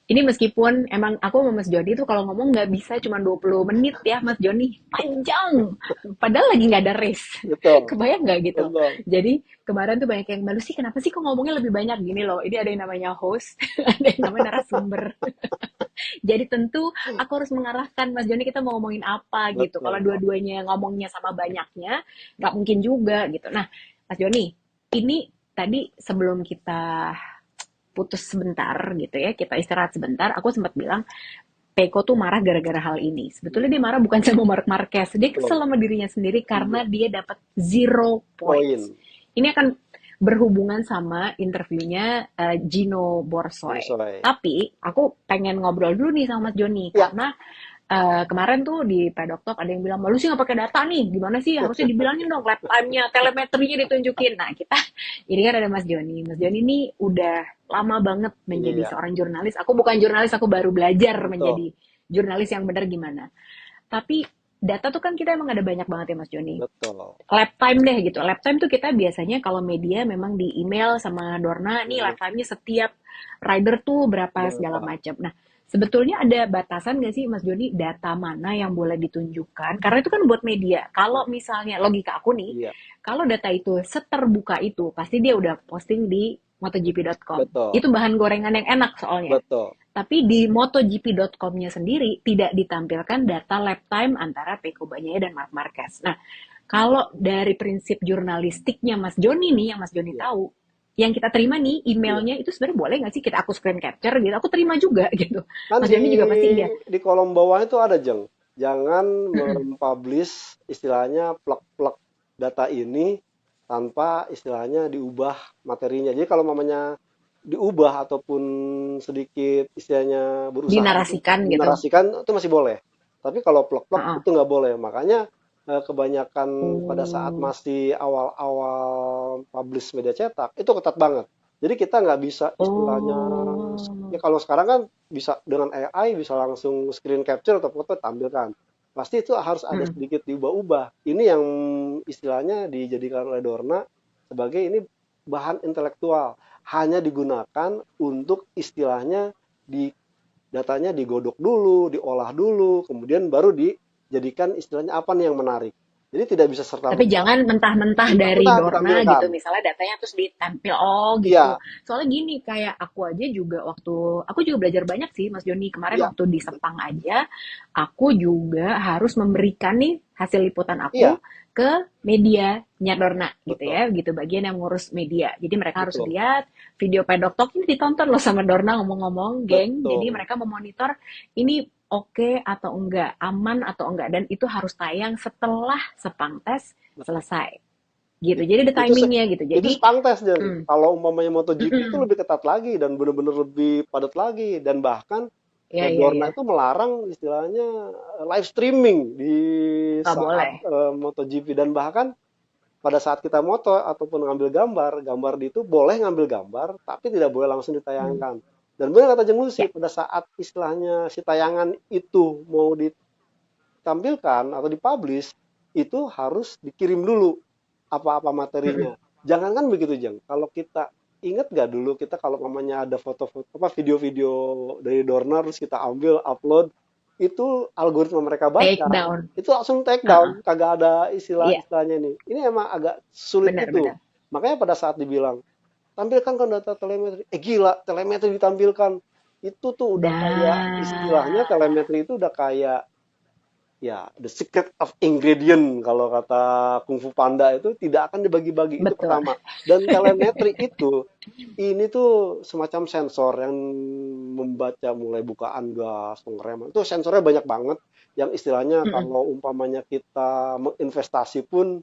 Ini meskipun emang aku sama Mas Joni tuh kalau ngomong nggak bisa cuma 20 menit ya Mas Joni. Panjang. Padahal lagi nggak ada race. Betul, Kebayang nggak gitu? betul. Jadi kemarin tuh banyak yang malu sih kenapa sih kok ngomongnya lebih banyak gini loh. Ini ada yang namanya host, ada yang namanya narasumber. Jadi tentu aku harus mengarahkan Mas Joni kita mau ngomongin apa gitu. Kalau Betul. dua-duanya ngomongnya sama banyaknya, nggak mungkin juga gitu. Nah, Mas Joni, ini tadi sebelum kita putus sebentar gitu ya, kita istirahat sebentar, aku sempat bilang Peko tuh marah gara-gara hal ini. Sebetulnya dia marah bukan sama Mark Marquez, dia kesel Betul. sama dirinya sendiri karena Iya. dia dapat 0 points. Poin. Ini akan berhubungan sama interviewnya Gino Borsoy. Borsoy. Tapi aku pengen ngobrol dulu nih sama Mas Joni Ya. karena kemarin tuh di Pedok Talk ada yang bilang, lu sih nggak pakai data nih, gimana sih? Harusnya dibilangin dong, lap time-nya, telemetrinya ditunjukin. Nah kita, ini kan ada Mas Joni. Mas Joni ini udah lama banget menjadi Iya. seorang jurnalis. Aku bukan jurnalis, aku baru belajar Betul. menjadi jurnalis yang benar gimana. Tapi data tuh kan kita emang ada banyak banget ya Mas Joni. Betul. Lap time deh gitu. Lap time tuh kita biasanya kalau media memang di email sama Dorna, nih lap time-nya setiap rider tuh berapa segala macam. Nah, sebetulnya ada batasan nggak sih Mas Joni data mana yang boleh ditunjukkan? Karena itu kan buat media. Kalau misalnya logika aku nih, Iya. kalau data itu seterbuka itu, pasti dia udah posting di MotoGP.com. Betul. Itu bahan gorengan yang enak soalnya. Betul. Tapi di MotoGP.com-nya sendiri tidak ditampilkan data lap time antara Pecco Bagnaia dan Marc Marquez. Nah, kalau dari prinsip jurnalistiknya Mas Joni nih, yang Mas Joni Iya. tahu, yang kita terima nih emailnya itu sebenarnya boleh nggak sih aku screen capture gitu? Aku terima juga gitu. Kan Mas Joni juga pasti iya. di kolom bawah itu ada, Jeng. Jangan mempublish istilahnya plek-plek data ini tanpa istilahnya diubah materinya. Jadi kalau mamanya diubah ataupun sedikit istilahnya berusaha Dinarasikan gitu. dinarasikan itu masih boleh. Tapi kalau plek-plek Heeh. itu nggak boleh. Makanya kebanyakan pada saat Oh. masih awal-awal publish media cetak itu ketat banget. Jadi kita nggak bisa istilahnya ya Oh. kalau sekarang kan bisa dengan AI bisa langsung screen capture atau foto tampilkan. Pasti itu harus ada Mm-mm. sedikit diubah-ubah. Ini yang istilahnya dijadikan oleh Dorna sebagai ini bahan intelektual. Hanya digunakan untuk istilahnya di datanya digodok dulu, diolah dulu, kemudian baru dijadikan istilahnya apa nih yang menarik. Jadi tidak bisa serta Tapi jangan mentah-mentah dari mentah Dorna ditampilkan. gitu. Misalnya datanya terus ditampil, oh gitu. Iya, Soalnya gini, kayak aku aja juga aku juga belajar banyak sih Mas Joni. Kemarin iya, waktu di Sepang aja, aku juga harus memberikan nih hasil liputan iya, aku ke medianya Dorna gitu betul, ya. Gitu bagian yang ngurus media. Jadi mereka harus betul, lihat video Pedok Talk ini ditonton loh sama Dorna ngomong-ngomong, geng. Jadi betul, mereka memonitor ini oke atau enggak, aman atau enggak, dan itu harus tayang setelah sepang tes selesai. Gitu. Jadi ada Itu timingnya gitu. itu Jadi, Spangtes, Jen. mm, Kalau umpamanya MotoGP itu mm-mm. lebih ketat lagi dan benar-benar lebih padat lagi, dan bahkan Ya, ya, Dorna ya. itu melarang istilahnya live streaming di Nggak saat boleh. MotoGP, dan bahkan pada saat kita moto ataupun ngambil gambar, gambar itu boleh ngambil gambar tapi tidak boleh langsung Hmm. ditayangkan. Dan benar kata Jeng Ya, Lucy, pada saat istilahnya si tayangan itu mau ditampilkan atau dipublish, itu harus dikirim dulu apa-apa mm-mm. materinya. Jangankan begitu, Jeng. Kalau kita ingat nggak dulu kita kalau namanya ada foto-foto apa video-video dari Dorna terus kita ambil upload, itu algoritma mereka Take baca down. itu langsung take Heeh. down, kagak ada Iya, istilah-istilahnya ini. Ini emang agak sulit itu. benar-benar. Makanya pada saat dibilang tampilkan kan data telemetri, gila, telemetri ditampilkan, itu tuh udah kayak istilahnya Nah, telemetri itu udah kayak ya the secret of ingredient, kalau kata Kung Fu Panda itu tidak akan dibagi-bagi, itu betul. pertama. Dan telemetri itu ini tuh semacam sensor yang membaca mulai bukaan gas, pengereman. Itu sensornya banyak banget yang istilahnya Mm-mm. kalau umpamanya kita menginvestasi pun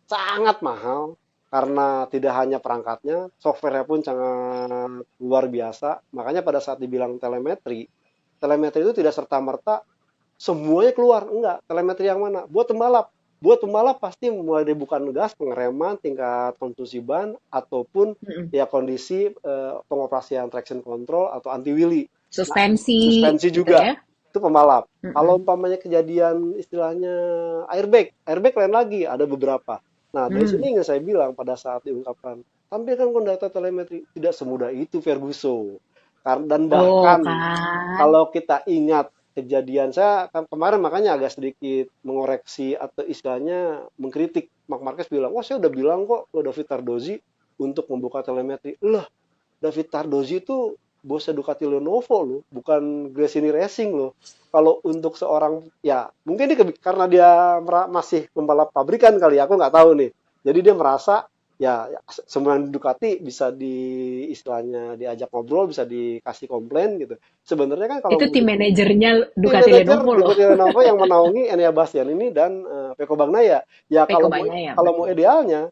sangat mahal karena tidak hanya perangkatnya, softwarenya pun sangat luar biasa. Makanya pada saat dibilang telemetri, telemetri itu tidak serta-merta semuanya keluar, enggak. Telemetri yang mana? Buat pembalap pasti mulai dari bukan gas, pengereman, tingkat konsumsi ban, ataupun Mm-mm. ya kondisi pengoperasian traction control atau anti wheelie. Nah, Suspensi suspensi gitu juga ya. itu pembalap. Kalau Mm-mm. umpamanya kejadian istilahnya airbag lain lagi ada beberapa. Nah, dari Hmm. sini yang saya bilang pada saat diungkapkan, tampilkan data telemetri tidak semudah itu, Ferguson. Dan Tuh bahkan kan. kalau kita ingat kejadian, saya kan kemarin makanya agak sedikit mengoreksi atau istilahnya mengkritik. Mark Marquez bilang, wah saya udah bilang kok ke David Cardozi untuk membuka telemetri. Lah, David Cardozi itu bosnya Ducati Lenovo loh, bukan Gresini Racing loh. Kalau untuk seorang, ya mungkin ini karena dia masih pembalap pabrikan kali ya, aku nggak tahu nih. Jadi dia merasa ya semua yang di Ducati bisa di istilahnya diajak ngobrol, bisa dikasih komplain gitu. Sebenarnya kan kalau Itu mau tim manajernya tim Ducati manajer Lenovo loh. Ducati Lenovo yang menaungi Enea Bastian ini dan Peko Bagnaya. Ya Peko banyak ya, kalau mau betul. idealnya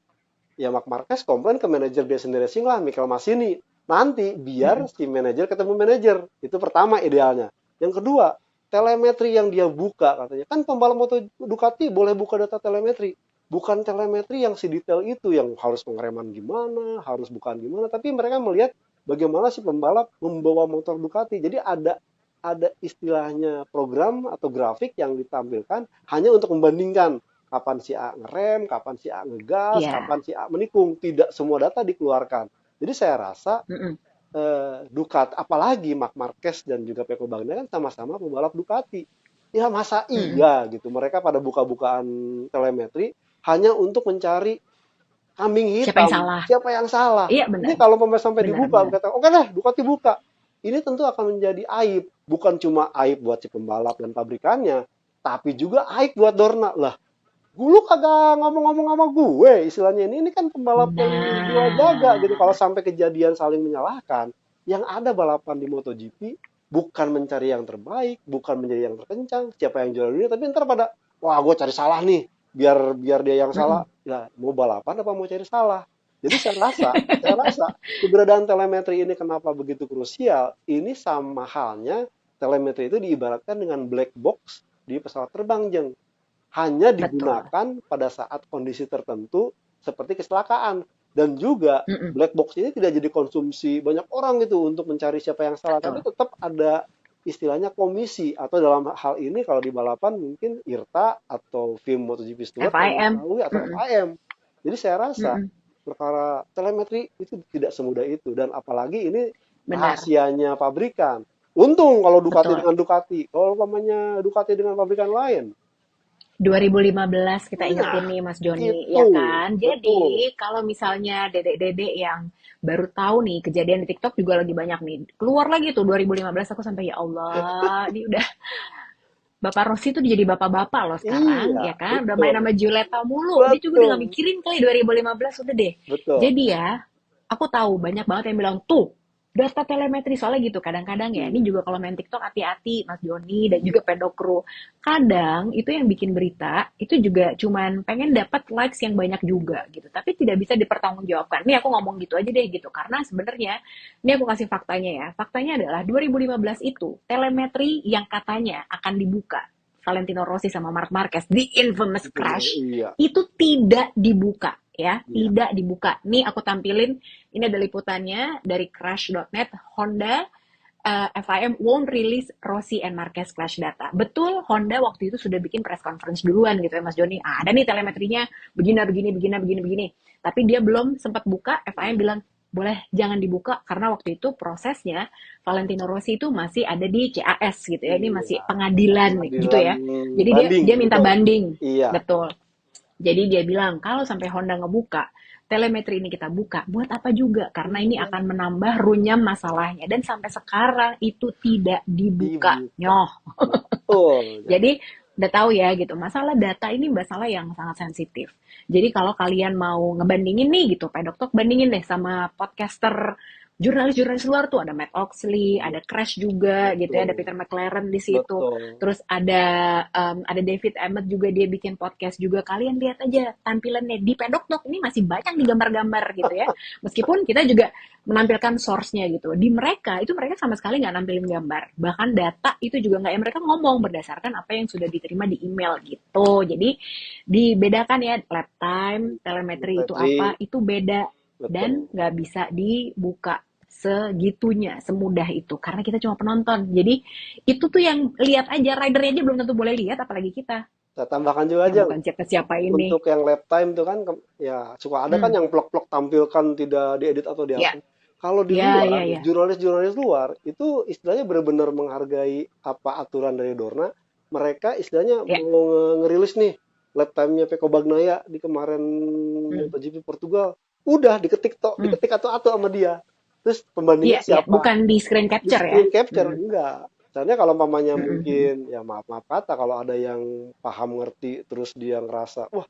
ya Mark Marquez komplain ke manajer dia sendiri sih lah, Michael Massini. Nanti biar Mm-mm. si manajer ketemu manajer. Itu pertama idealnya. Yang kedua, telemetri yang dia buka katanya. Kan pembalap moto Ducati boleh buka data telemetri. Bukan telemetri yang sedetail itu, yang harus pengereman gimana, harus bukan gimana, tapi mereka melihat bagaimana si pembalap membawa motor Ducati. Jadi ada istilahnya program atau grafik yang ditampilkan hanya untuk membandingkan kapan si A ngerem, kapan si A ngegas, Iya. kapan si A menikung. Tidak semua data dikeluarkan. Jadi saya rasa Mm-mm. Ducati, apalagi Marc Marquez dan juga Peko Bagnaia kan sama-sama pembalap Ducati. Ya masa Mm-mm. iya gitu mereka pada buka-bukaan telemetri hanya untuk mencari kambing Siapa yang hitam. salah? Siapa yang salah? Iya, Ini benar. kalau pemain sampai Benar, dibuka, benar. kata oke deh Ducati buka. Ini tentu akan menjadi aib, bukan cuma aib buat si pembalap dan pabrikannya, tapi juga aib buat Dorna lah. Lu kagak ngomong-ngomong sama gue, istilahnya ini kan pembalap yang gua jaga gitu. Kalau Nah, sampai kejadian saling menyalahkan, yang ada balapan di MotoGP bukan mencari yang terbaik, bukan menjadi yang terkencang, siapa yang juara dunia, tapi ntar pada, wah gue cari salah nih, biar biar dia yang salah. mm-mm. Ya, mau balapan apa mau cari salah? Jadi saya rasa keberadaan telemetri ini kenapa begitu krusial? Ini sama halnya telemetri itu diibaratkan dengan black box di pesawat terbang, Jeng, hanya Betul. digunakan pada saat kondisi tertentu seperti kecelakaan, dan juga Mm-mm. black box ini tidak jadi konsumsi banyak orang gitu untuk mencari siapa yang salah, tapi Betul. tetap ada istilahnya komisi, atau dalam hal ini kalau di balapan mungkin IRTA atau FIM MotoGP Steward yang FIM. mengetahui, atau Mm-mm. FIM. Jadi saya rasa Mm-mm. perkara telemetri itu tidak semudah itu, dan apalagi ini Benar. rahasianya pabrikan. Untung kalau Ducati Betul. dengan Ducati, kalau umpamanya Ducati dengan pabrikan lain, 2015 kita ingetin nah nih Mas Joni, ya itu kan? betul. Jadi kalau misalnya dedek-dedek yang baru tahu nih kejadian di TikTok juga lagi banyak nih. Keluar lagi tuh 2015 aku sampai ya Allah, ini udah Bapak Rossi tuh jadi bapak-bapak loh sekarang, Iya, ya kan? Udah main betul. sama Juleta mulu. Dia juga udah Betul. gak mikirin kali 2015 udah deh. Betul. Jadi ya, aku tahu banyak banget yang bilang tuh data telemetri soalnya gitu kadang-kadang ya, ini Iya. juga kalau main TikTok hati-hati Mas Joni dan juga pedokru, kadang itu yang bikin berita itu juga cuman pengen dapat likes yang banyak juga gitu, tapi tidak bisa dipertanggungjawabkan. Ini aku ngomong gitu aja deh gitu, karena sebenarnya ini aku kasih faktanya ya, faktanya adalah 2015 itu telemetri yang katanya akan dibuka Valentino Rossi sama Marc Marquez di infamous Itu crash iya, itu tidak dibuka ya, iya. tidak dibuka. Nih aku tampilin, ini ada liputannya dari crash.net. Honda FIM won't release Rossi and Marquez crash data. Betul, Honda waktu itu sudah bikin press conference duluan gitu ya Mas Joni. Ada nih telemetrinya begini. Tapi dia belum sempat buka. FIM bilang boleh jangan dibuka karena waktu itu prosesnya Valentino Rossi itu masih ada di CAS gitu ya. Ini Iya, masih pengadilan gitu pengadilan ya. Jadi dia banding, dia minta betul. banding. Iya, Betul. Jadi dia bilang, kalau sampai Honda ngebuka, telemetri ini kita buka, buat apa juga? Karena ini iya, akan menambah runyam masalahnya. Dan sampai sekarang itu tidak dibuka. dibuka. Nyoh. Betul. Jadi, Jadi udah tahu ya gitu, masalah data ini masalah yang sangat sensitif. Jadi kalau kalian mau ngebandingin nih gitu, pedok bandingin deh sama podcaster jurnalis-jurnalis luar tuh ada Matt Oxley, ada Crash juga gitu ya, ada betul, Peter McLaren di situ. betul. Terus ada David Emmett juga, dia bikin podcast juga. Kalian lihat aja tampilannya di Pedok ini masih banyak nih gambar-gambar gitu ya. Meskipun kita juga menampilkan source-nya gitu. Di mereka, itu mereka sama sekali nggak nampilin gambar. Bahkan data itu juga nggak, ya mereka ngomong berdasarkan apa yang sudah diterima di email gitu. Jadi dibedakan ya, lap time, telemetri itu Petri, apa, itu beda. Dan betul. nggak bisa dibuka segitunya, semudah itu. Karena kita cuma penonton. Jadi itu tuh yang lihat aja, ridernya aja belum tentu boleh lihat, apalagi kita Saya tambahkan juga yang aja bukan siapa-siapa ini. untuk yang lap time itu kan ya suka ada kan Hmm, yang vlog-vlog tampilkan tidak diedit atau ya, diapa. Kalau di ya, luar, ya, ya. jurnalis-jurnalis luar itu istilahnya benar-benar menghargai apa aturan dari Dorna. Mereka istilahnya Ya. mau ngerilis nih lap time-nya Peko Bagnaia di kemarin Hmm. MotoGP Portugal. Udah Hmm. diketik atau sama dia. Terus pembandingnya Iya, iya, siapa? bukan di screen Di capture ya. screen capture Mm-mm. enggak. Misalnya kalau mamanya Mm-mm. mungkin ya maaf kata kalau ada yang paham ngerti terus dia ngerasa wah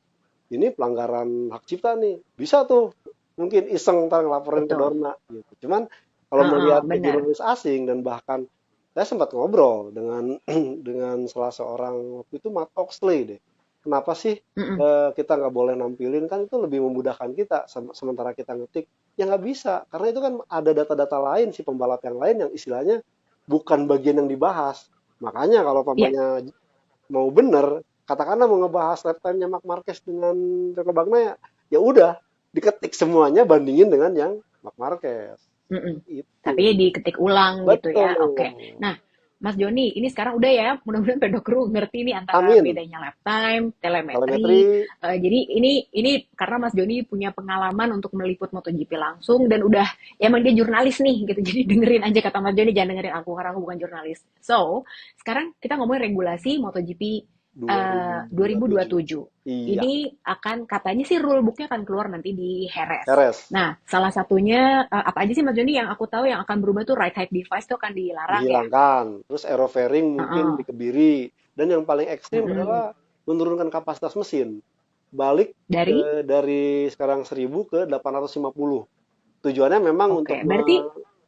ini pelanggaran hak cipta nih bisa tuh mungkin iseng ntar ngelaporin ke Betul. Dorna gitu. Cuman kalau Heeh, melihat ke benar. jurnalis asing dan bahkan saya sempat ngobrol dengan dengan salah seorang waktu itu Matt Oxley deh. Kenapa sih Mm-mm. kita nggak boleh nampilin kan itu lebih memudahkan kita sementara kita ngetik ya nggak bisa karena itu kan ada data-data lain si pembalap yang lain yang istilahnya bukan bagian yang dibahas. Makanya kalau Iya, pamannya mau bener, katakanlah mau ngebahas lap time-nya Marc Marquez dengan Peko Bagnaia, ya udah diketik semuanya bandingin dengan yang Marc Marquez. mm-mm. Itu. Tapi diketik ulang gitu ya. Oke. Betul. Nah, Mas Joni, ini sekarang udah ya, mudah-mudahan pedokru ngerti nih antara Amin. bedanya lap time, telemetri. Telemetri Jadi ini karena Mas Joni punya pengalaman untuk meliput MotoGP langsung dan udah ya emang dia jurnalis nih gitu. Jadi dengerin aja kata Mas Joni, jangan dengerin aku karena aku bukan jurnalis. So, sekarang kita ngomongin regulasi MotoGP 2027. 2027. Iya, Ini akan katanya sih rulebooknya akan keluar nanti di Jerez. Heres Nah, salah satunya apa aja sih Mas Joni yang aku tahu yang akan berubah tuh right height device tuh akan dilarang ya. dihilangkan. Terus aerofairing mungkin Heeh. dikebiri. Dan yang paling ekstrim Mm-mm. adalah menurunkan kapasitas mesin. Balik Dari dari sekarang 1000 ke 850. Tujuannya memang untuk oke, berarti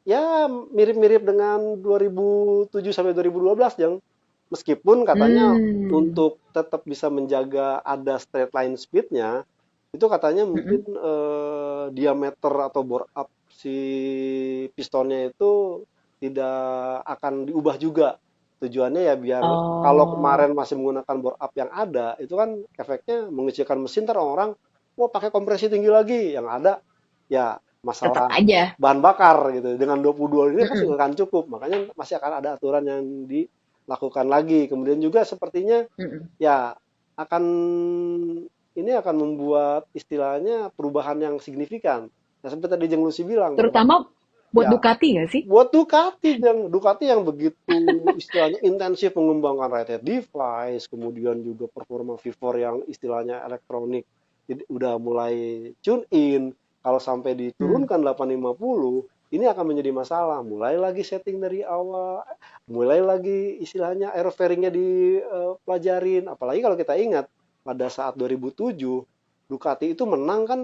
ya mirip-mirip dengan 2007 sampai 2012 yang meskipun katanya hmm, untuk tetap bisa menjaga ada straight line speednya itu katanya mungkin mm-mm. diameter atau bore up si pistonnya itu tidak akan diubah juga. Tujuannya ya biar kalau Oh, kemarin masih menggunakan bore up yang ada itu kan efeknya mengecilkan mesin ntar orang mau pakai kompresi tinggi lagi yang ada ya tetap masalah aja. bahan bakar gitu. Dengan 22 ini pasti Mm-mm. nggak akan cukup. Makanya masih akan ada aturan yang dilakukan lagi. Kemudian juga sepertinya Mm-mm. ya akan ini akan membuat istilahnya perubahan yang signifikan. Nah, seperti tadi Jeng Lucy bilang bahwa Terutama buat ya Ducati nggak sih? buat Ducati yang begitu istilahnya intensif mengembangkan right device, kemudian juga performa V4 yang istilahnya elektronik jadi udah mulai tune in. Kalau sampai Hmm. diturunkan 850, ini akan menjadi masalah. Mulai lagi setting dari awal, mulai lagi istilahnya aerofairingnya dipelajarin. Apalagi kalau kita ingat pada saat 2007 Ducati itu menang kan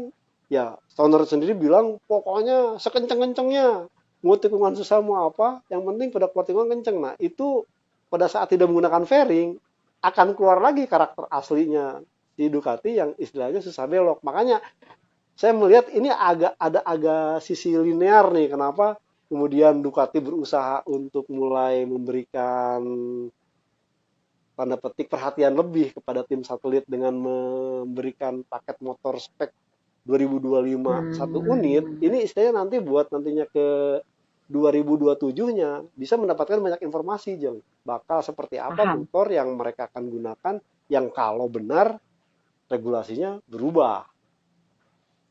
ya Stoner sendiri bilang pokoknya sekenceng-kencengnya mau tikungan susah mau apa, yang penting pada keluar tikungan kenceng. Nah, itu pada saat tidak menggunakan fairing akan keluar lagi karakter aslinya di Ducati yang istilahnya susah belok. Makanya saya melihat ini agak sisi linear nih. Kenapa kemudian Ducati berusaha untuk mulai memberikan tanda petik perhatian lebih kepada tim satelit dengan memberikan paket motor spek 2025 satu unit. Hmm, Ini istilahnya nanti buat nantinya ke 2027-nya bisa mendapatkan banyak informasi, Jeng. Bakal seperti apa paham. motor yang mereka akan gunakan yang kalau benar regulasinya berubah.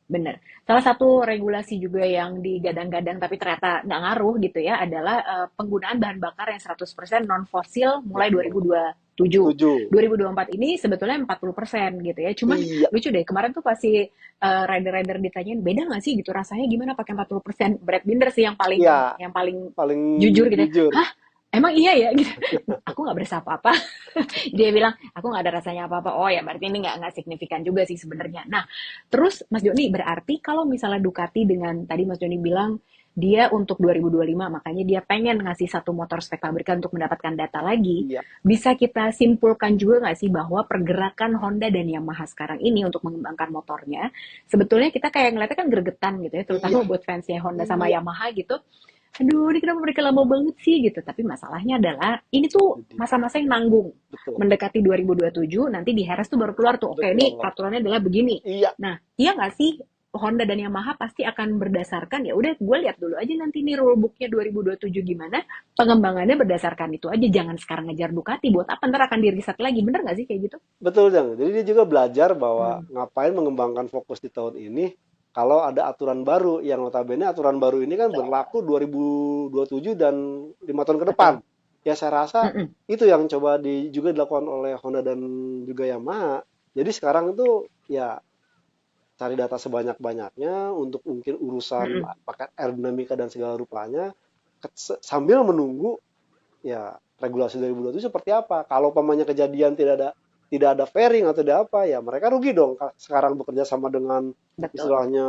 Bener. Salah satu regulasi juga yang digadang-gadang tapi ternyata nggak ngaruh gitu ya adalah penggunaan bahan bakar yang 100% non-fosil mulai Betul. 2027. Setuju. 2024 ini sebetulnya 40% gitu ya. Cuman Iya, lucu deh, kemarin tuh pasti rider-rider ditanyain, beda nggak sih gitu rasanya gimana pakai 40%? Brad Binder sih iya, yang paling paling jujur gitu ya. jujur. Hah? Emang iya ya? Gitu. Aku nggak berasa apa-apa. Dia bilang, aku nggak ada rasanya apa-apa. Oh ya, berarti ini nggak signifikan juga sih sebenarnya. Nah, terus Mas Joni, berarti kalau misalnya Ducati dengan tadi Mas Joni bilang dia untuk 2025, makanya dia pengen ngasih satu motor spek pabrikan untuk mendapatkan data lagi, Iya, bisa kita simpulkan juga nggak sih bahwa pergerakan Honda dan Yamaha sekarang ini untuk mengembangkan motornya, sebetulnya kita kayak ngeliatnya kan gregetan gitu ya, iya, terutama buat fansnya Honda sama iya. Yamaha gitu, aduh ini kenapa mereka lama banget sih gitu. Tapi masalahnya adalah ini tuh Jadi, masa-masa yang nanggung. betul, Mendekati 2027 nanti di Heres tuh baru keluar tuh. Oke, ini betul. peraturannya adalah begini. Iya, Nah, iya nggak sih Honda dan Yamaha pasti akan berdasarkan ya udah gue lihat dulu aja nanti nih rulebooknya 2027 gimana pengembangannya berdasarkan itu aja jangan sekarang ngejar Ducati buat apa ntar akan di reset lagi bener nggak sih kayak gitu? betul, Jang. Jadi dia juga belajar bahwa Hmm, ngapain mengembangkan fokus di tahun ini kalau ada aturan baru yang notabene aturan baru ini kan berlaku 2027 dan 5 tahun ke depan. betul. Ya saya rasa Mm-mm. itu yang coba juga dilakukan oleh Honda dan juga Yamaha. Jadi sekarang itu ya cari data sebanyak-banyaknya untuk mungkin urusan Mm-mm. pakai aerodinamika dan segala rupanya sambil menunggu ya regulasi 2027 seperti apa. Kalau pamannya kejadian tidak ada fairing atau tidak apa ya mereka rugi dong sekarang bekerja sama dengan Betul. istilahnya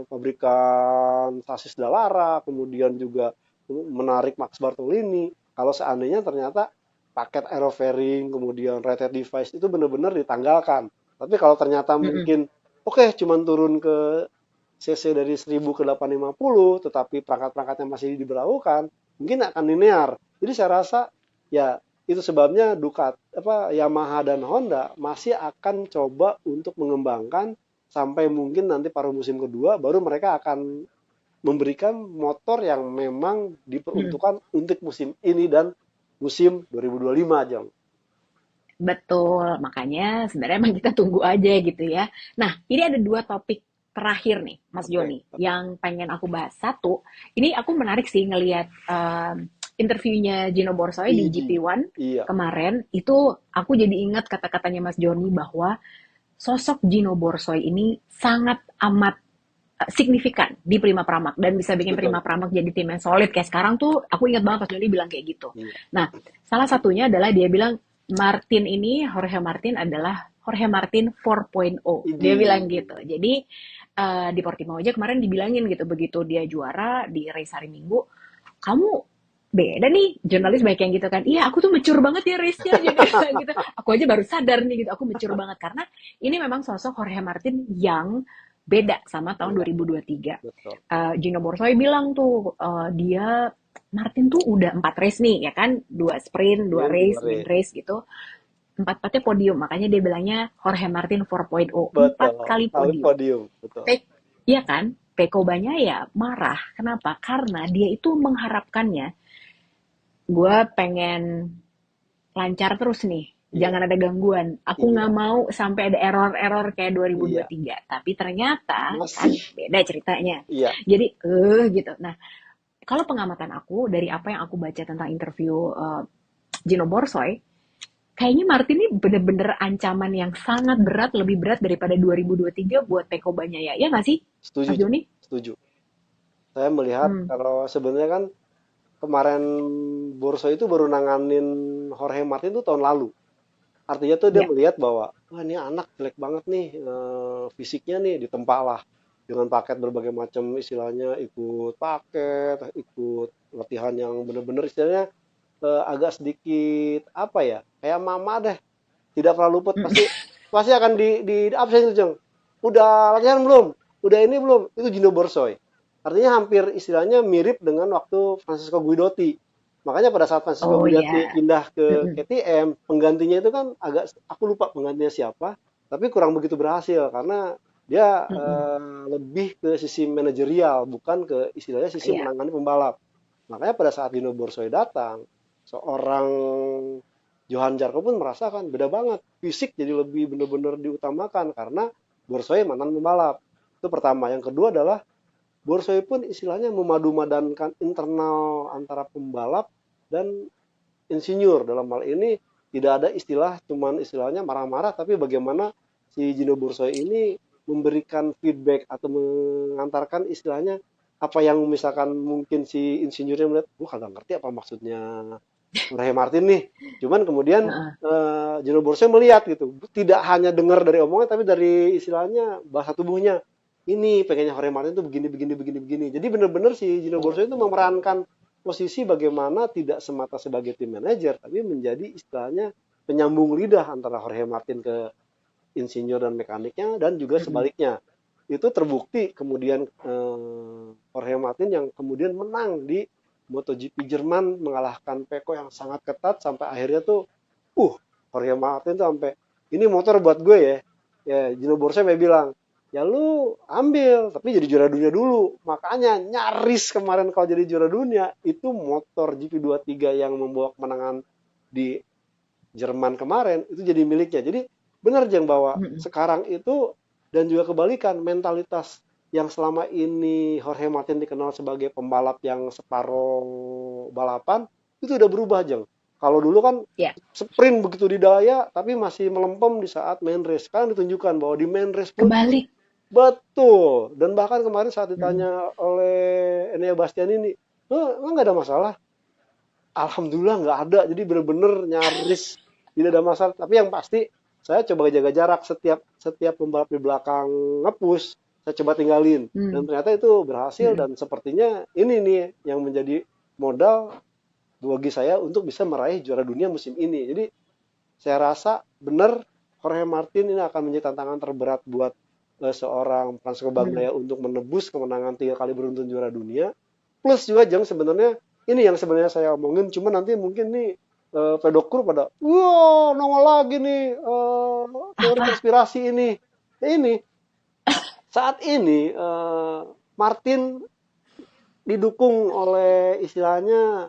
pabrikan sasis Dallara kemudian juga menarik Max Bartolini kalau seandainya ternyata paket aero fairing kemudian rated device itu benar-benar ditanggalkan tapi kalau ternyata Mm-mm. mungkin oke cuman turun ke CC dari 1000 ke 850 tetapi perangkat-perangkatnya masih diberlakukan mungkin akan linear jadi saya rasa ya itu sebabnya Yamaha dan Honda masih akan coba untuk mengembangkan sampai mungkin nanti paruh musim kedua baru mereka akan memberikan motor yang memang Mm. diperuntukkan untuk musim ini dan musim 2025 Jong. Betul, makanya sebenarnya emang kita tunggu aja gitu ya. Nah, ini ada dua topik terakhir nih, Mas Oke, Joni, yang pengen aku bahas. Satu, ini aku menarik sih ngelihat interviewnya Gino Borsoy di PG. GP1 Iya, kemarin. Itu aku jadi ingat kata-katanya Mas Joni bahwa sosok Gino Borsoy ini sangat amat signifikan di Prima Pramak dan bisa bikin betul. Prima Pramak jadi tim yang solid kayak sekarang tuh aku ingat banget pas Joni bilang kayak gitu. Iya. Nah, salah satunya adalah dia bilang Martin ini Jorge Martin adalah Jorge Martin 4.0. Dia Ini bilang gitu. Jadi di Portimao aja kemarin dibilangin gitu begitu dia juara di race hari Minggu, kamu beda nih jurnalis baik yang gitu kan iya aku tuh mature banget ya race-nya jadi gitu aku aja baru sadar nih gitu aku mature banget karena ini memang sosok Jorge Martin yang beda sama tahun iya, 2023. betul. Gino Borsoy bilang tuh dia Martin tuh udah 4 race nih ya kan 2 sprint 2 race main Februari. race gitu 4-4-nya podium makanya dia bilangnya Jorge Martin 4.0 Betul. 4 kali Kali podium. podium, betul. Iya kan Peko Bagnaia marah kenapa karena dia itu mengharapkannya gue pengen lancar terus nih. Iya, Jangan ada gangguan. Aku nggak iya, mau sampai ada error-error kayak iya. 2023. Tapi ternyata kan Masih, beda ceritanya. iya, Jadi, gitu. Nah, kalau pengamatan aku dari apa yang aku baca tentang interview Gino Borsoy, kayaknya Martin ini bener-bener ancaman yang sangat berat, lebih berat daripada 2023 buat Peko Bagnaia. Ya nggak sih, setuju, Mas Jeng. Joni? Setuju. Saya melihat Hmm, kalau sebenarnya kan kemarin Borso itu baru nanganin Jorge Martin itu tahun lalu. Artinya tuh dia ya. melihat bahwa wah ini anak jelek banget nih fisiknya nih ditempa lah. dengan paket berbagai macam istilahnya, ikut paket, ikut latihan yang benar-benar istilahnya agak sedikit apa ya, kayak mama deh, tidak pernah luput, Mm. pasti pasti akan di absen itu, Jeng. Udah latihan belum? Udah ini belum? Itu Gino Borsoy. Artinya hampir istilahnya mirip dengan waktu Francisco Guidotti. Makanya pada saat Francisco Oh Guidotti ya. pindah ke Mm-mm. KTM, penggantinya itu kan agak, aku lupa penggantinya siapa, tapi kurang begitu berhasil karena dia Mm-mm. lebih ke sisi manajerial, bukan ke istilahnya sisi Iya. menangani pembalap. Makanya pada saat Dino Borsoy datang, seorang Johan Zarco pun merasakan beda banget. Fisik jadi lebih benar-benar diutamakan karena Borsoy mantan pembalap. Itu pertama. Yang kedua adalah Borsoy pun istilahnya memadu-madankan internal antara pembalap dan insinyur. Dalam hal ini tidak ada istilah cuman istilahnya marah-marah, tapi bagaimana si Gino Borsoy ini memberikan feedback atau mengantarkan istilahnya apa yang misalkan mungkin si insinyurnya melihat, gua kagak ngerti apa maksudnya Jorge Martin nih. Cuman kemudian Heeh. Gino Borse melihat gitu, tidak hanya dengar dari omongan tapi dari istilahnya bahasa tubuhnya. Ini pengennya Jorge Martin tuh begini begini begini begini. Jadi benar-benar si Gino Borse itu memerankan posisi bagaimana tidak semata sebagai tim manajer, tapi menjadi istilahnya penyambung lidah antara Jorge Martin ke insinyur dan mekaniknya dan juga Mm-mm. sebaliknya. Itu terbukti kemudian Jorge Martin yang kemudian menang di MotoGP Jerman mengalahkan Peko yang sangat ketat sampai akhirnya tuh uh Jorge Martin tuh sampai ini motor buat gue ya. Ya Gino Borsa bilang, ya lu ambil tapi jadi juara dunia dulu. Makanya nyaris kemarin kalau jadi juara dunia itu motor GP23 yang membawa kemenangan di Jerman kemarin itu jadi miliknya. Jadi benar Jeng bahwa Mm-mm. sekarang itu dan juga kebalikan mentalitas yang selama ini Jorge Martin dikenal sebagai pembalap yang separuh balapan itu udah berubah Jeng. Kalau dulu kan Ya. sprint begitu di daya tapi masih melempem di saat main race. Sekarang ditunjukkan bahwa di main race pun Kebalik. betul. Dan bahkan kemarin saat Mm-mm. ditanya oleh Enea Bastian ini, nggak ada masalah. Alhamdulillah nggak ada. Jadi bener-bener nyaris tidak ada masalah. Tapi yang pasti saya coba jaga jarak setiap setiap pembalap di belakang ngepush. Saya coba tinggalin. Dan Mm. ternyata itu berhasil Mm-mm. dan sepertinya ini nih yang menjadi modal bagi saya untuk bisa meraih juara dunia musim ini. Jadi saya rasa benar Jorge Martin ini akan menjadi tantangan terberat buat seorang Francisco Mm. Bagnaia untuk menebus kemenangan 3 kali beruntun juara dunia. Plus juga Jeng sebenarnya ini yang sebenarnya saya omongin, cuma nanti mungkin nih pedokru pada, wah nongol lagi nih teori Apa? konspirasi ini. Ya ini saat ini Martin didukung oleh istilahnya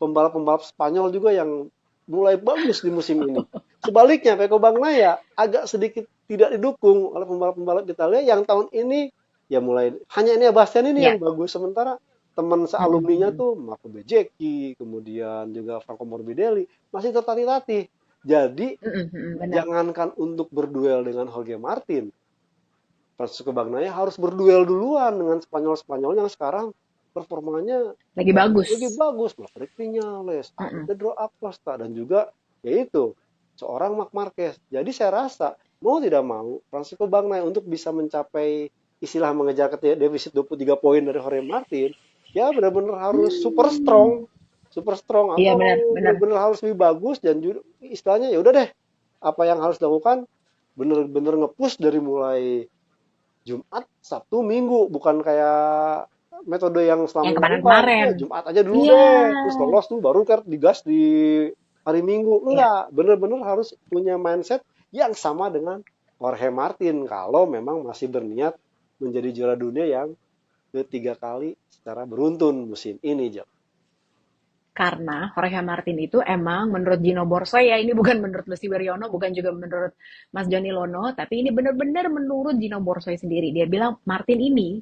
pembalap-pembalap Spanyol juga yang mulai bagus di musim ini. Sebaliknya, Peko Bagnaia agak sedikit tidak didukung oleh pembalap-pembalap Italia yang tahun ini ya mulai hanya ini Bastian ini Ya. yang bagus, sementara teman Mm-mm. sealumninya Mm-mm. tuh Marco Bezzecchi, kemudian juga Franco Morbidelli masih tertatih-tatih. Jadi Mm-mm. Mm-mm. Benar. jangankan untuk berduel dengan Jorge Martin, Francisco Bagnaia harus berduel duluan dengan Spanyol-Spanyol yang sekarang performanya Lagi bagus. lebih bagus. Maverick Vinales, ada Mm-mm. Pedro Acosta, dan juga yaitu seorang Marc Marquez. Jadi saya rasa mau tidak mau Francisco Bagnaia untuk bisa mencapai istilah mengejar defisit 23 poin dari Jorge Martin, ya benar-benar harus Hmm. super strong Iya atau benar, benar. benar-benar harus lebih bagus dan juga istilahnya ya udah deh apa yang harus dilakukan bener-bener ngepush dari mulai Jumat, Sabtu, Minggu, bukan kayak metode yang selama Yang ini lakukan. kemarin-kemarin. Ya, Jumat aja dulu Iya. deh, terus lolos tuh baru kan digas di hari Minggu. Iya. Enggak, bener-bener harus punya mindset yang sama dengan Jorge Martin kalau memang masih berniat menjadi juara dunia yang ketiga kali secara beruntun musim ini, Jo. Karena Jorge Martin itu emang menurut Gino Borso ya, ini bukan menurut Lucy Wiryono, bukan juga menurut Mas Joni Lono, tapi ini benar-benar menurut Gino Borso sendiri. Dia bilang Martin ini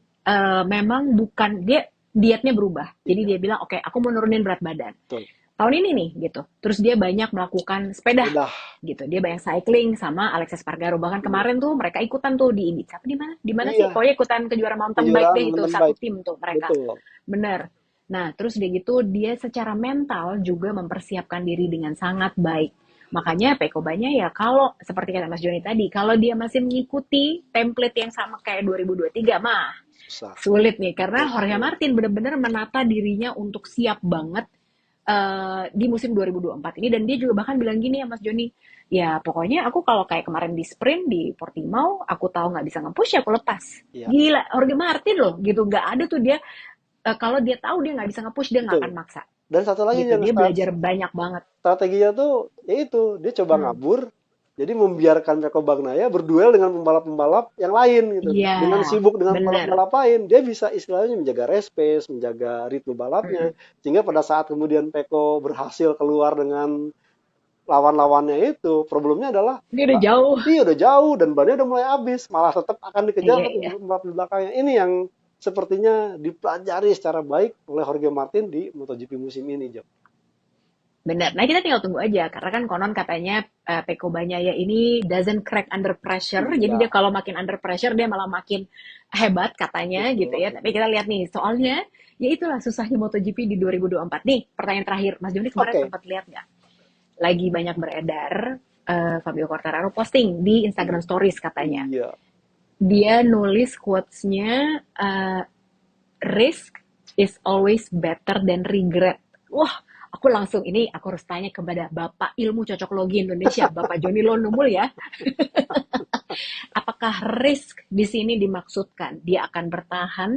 memang bukan, dia dietnya berubah. Jadi Iya, dia bilang, oke, aku mau nurunin berat badan. betul. Tahun ini nih, gitu. Terus dia banyak melakukan sepeda, Udah, gitu. Dia banyak cycling sama Alexis Espargaro. Bahkan iya. kemarin tuh mereka ikutan tuh di ini. Siapa di mana? Di mana sih? Iya, Pokoknya ikutan kejuaraan mountain bike kejuaraan deh itu. mountain Satu bike. tim tuh mereka. Betul. Bener. Nah, terus dia gitu, dia secara mental juga mempersiapkan diri dengan sangat baik. Makanya Peko Banya ya kalau seperti kata Mas Joni tadi, kalau dia masih mengikuti template yang sama kayak 2023 mah susah. sulit nih karena Jorge Betul. Martin benar-benar menata dirinya untuk siap banget di musim 2024 ini, dan dia juga bahkan bilang gini ya Mas Joni, ya pokoknya aku kalau kayak kemarin di sprint di Portimao aku tahu nggak bisa nge-push ya aku lepas. Iya, Gila, Jorge Martin loh gitu, nggak ada tuh dia kalau dia tahu dia nggak bisa nge-push dia nggak akan betul. maksa Dan satu lagi gitu, yang dia belajar banyak banget. strateginya tuh yaitu dia coba Hmm. ngabur, jadi membiarkan Peko Bagnaya berduel dengan pembalap-pembalap yang lain gitu. Iya, Dengan sibuk dengan bener. pembalap-pembalap lain, dia bisa istilahnya menjaga race pace, menjaga ritme balapnya, Mm-mm. sehingga pada saat kemudian Peko berhasil keluar dengan lawan-lawannya itu, problemnya adalah Dia udah jauh. dia udah jauh dan bannya udah mulai habis, malah tetap akan dikejar Iya, oleh iya. pembalap di belakangnya. Ini yang sepertinya dipelajari secara baik oleh Jorge Martin di MotoGP musim ini, Jo. Benar. Nah, kita tinggal tunggu aja karena kan konon katanya Peko Bagnaia ini doesn't crack under pressure. Jadi Iya, dia kalau makin under pressure dia malah makin hebat katanya gitu betul, ya. Tapi betul. kita lihat nih, soalnya ya itulah susahnya MotoGP di 2024. Nih, pertanyaan terakhir. Mas Joni kemarin Oke, sempat lihat nggak? Lagi banyak beredar Fabio Quartararo posting di Instagram Stories katanya. iya. Dia nulis quotes-nya risk is always better than regret. Wah, aku langsung ini aku harus tanya kepada Bapak Ilmu Cocoklogi Indonesia, Bapak Joni Lonumul ya. Apakah risk di sini dimaksudkan dia akan bertahan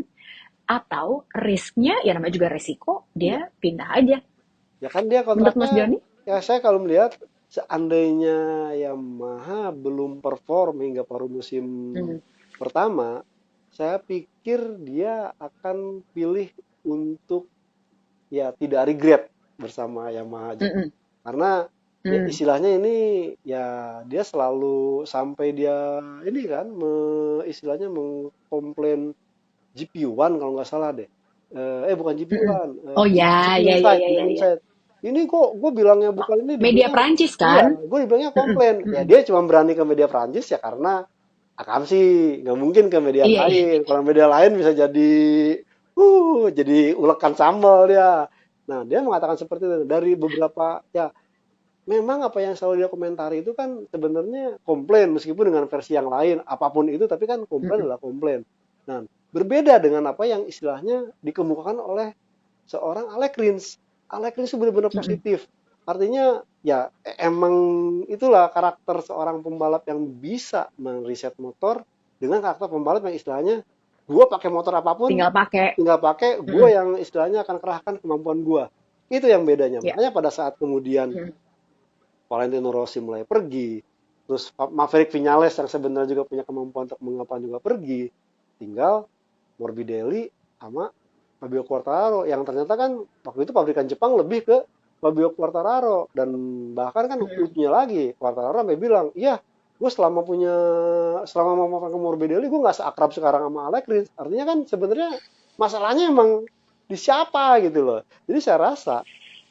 atau risknya ya namanya juga resiko, Iya. dia pindah aja. Ya kan dia Menurut Mas kontraknya, Joni? ya saya kalau melihat seandainya Yamaha belum perform hingga paruh musim Hmm. pertama, saya pikir dia akan pilih untuk ya tidak regret bersama Yamaha, Jo. Mm-mm. Karena ya Hmm. istilahnya ini ya dia selalu sampai dia ini kan istilahnya mengkomplain GP1 kalau nggak salah deh. Bukan Mm-mm. GP1, Oh ya, ya, ya, ya, GP ya, ya. Insight. Ini kok gue bilangnya Oh, bukan ini, media dibilangnya Prancis iya, kan? gue dibilangnya Mm-mm. komplain. Ya Mm-mm. dia cuma berani ke media Prancis ya karena akam sih nggak mungkin ke media Iya, iya. lain. Kalau media lain bisa jadi ulekan sambal dia. Nah, dia mengatakan seperti itu dari beberapa ya memang apa yang selalu dia komentari itu kan sebenarnya komplain meskipun dengan versi yang lain apapun itu tapi kan komplain Mm-mm. adalah komplain. Nah, berbeda dengan apa yang istilahnya dikemukakan oleh seorang Alex Rins. Alex Rins itu benar-benar Mm-mm. positif. Artinya ya emang itulah karakter seorang pembalap yang bisa meriset motor dengan karakter pembalap yang istilahnya gue pakai motor apapun Tinggal pakai. tinggal pakai gue Mm-mm. yang istilahnya akan kerahkan kemampuan gue. Itu yang bedanya. Ya. Makanya pada saat kemudian Mm. Valentino Rossi mulai pergi, terus Maverick Vinales yang sebenarnya juga punya kemampuan untuk mengapan juga pergi, tinggal Morbidelli sama Fabio Quartararo yang ternyata kan waktu itu pabrikan Jepang lebih ke Fabio Quartararo dan bahkan kan Mm-mm. lucunya lagi Quartararo sampai bilang, iya gue selama mau pakai Morbidelli gue nggak seakrab sekarang sama Alex Rins. Artinya kan sebenarnya masalahnya emang di siapa gitu loh. Jadi saya rasa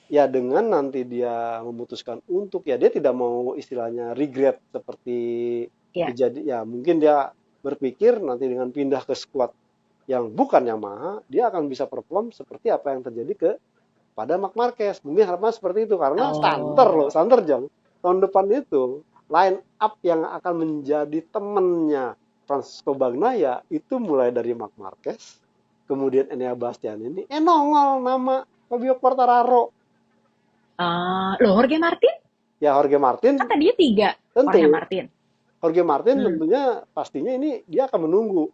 ya dengan nanti dia memutuskan untuk ya dia tidak mau istilahnya regret seperti Ya. terjadi ya mungkin dia berpikir nanti dengan pindah ke squad yang bukan Yamaha dia akan bisa perform seperti apa yang terjadi pada Marc Marquez. Mungkin harapan seperti itu karena Oh. standar Jang tahun depan itu line up yang akan menjadi temennya Francisco Bagnaia itu mulai dari Marc Marquez kemudian Enea Bastianini nongol nama Fabio Quartararo. Loh, Jorge Martin? Ya Jorge Martin Kan tadinya tiga. Jorge tentu, Martin. Jorge Martin Hmm. tentunya pastinya ini dia akan menunggu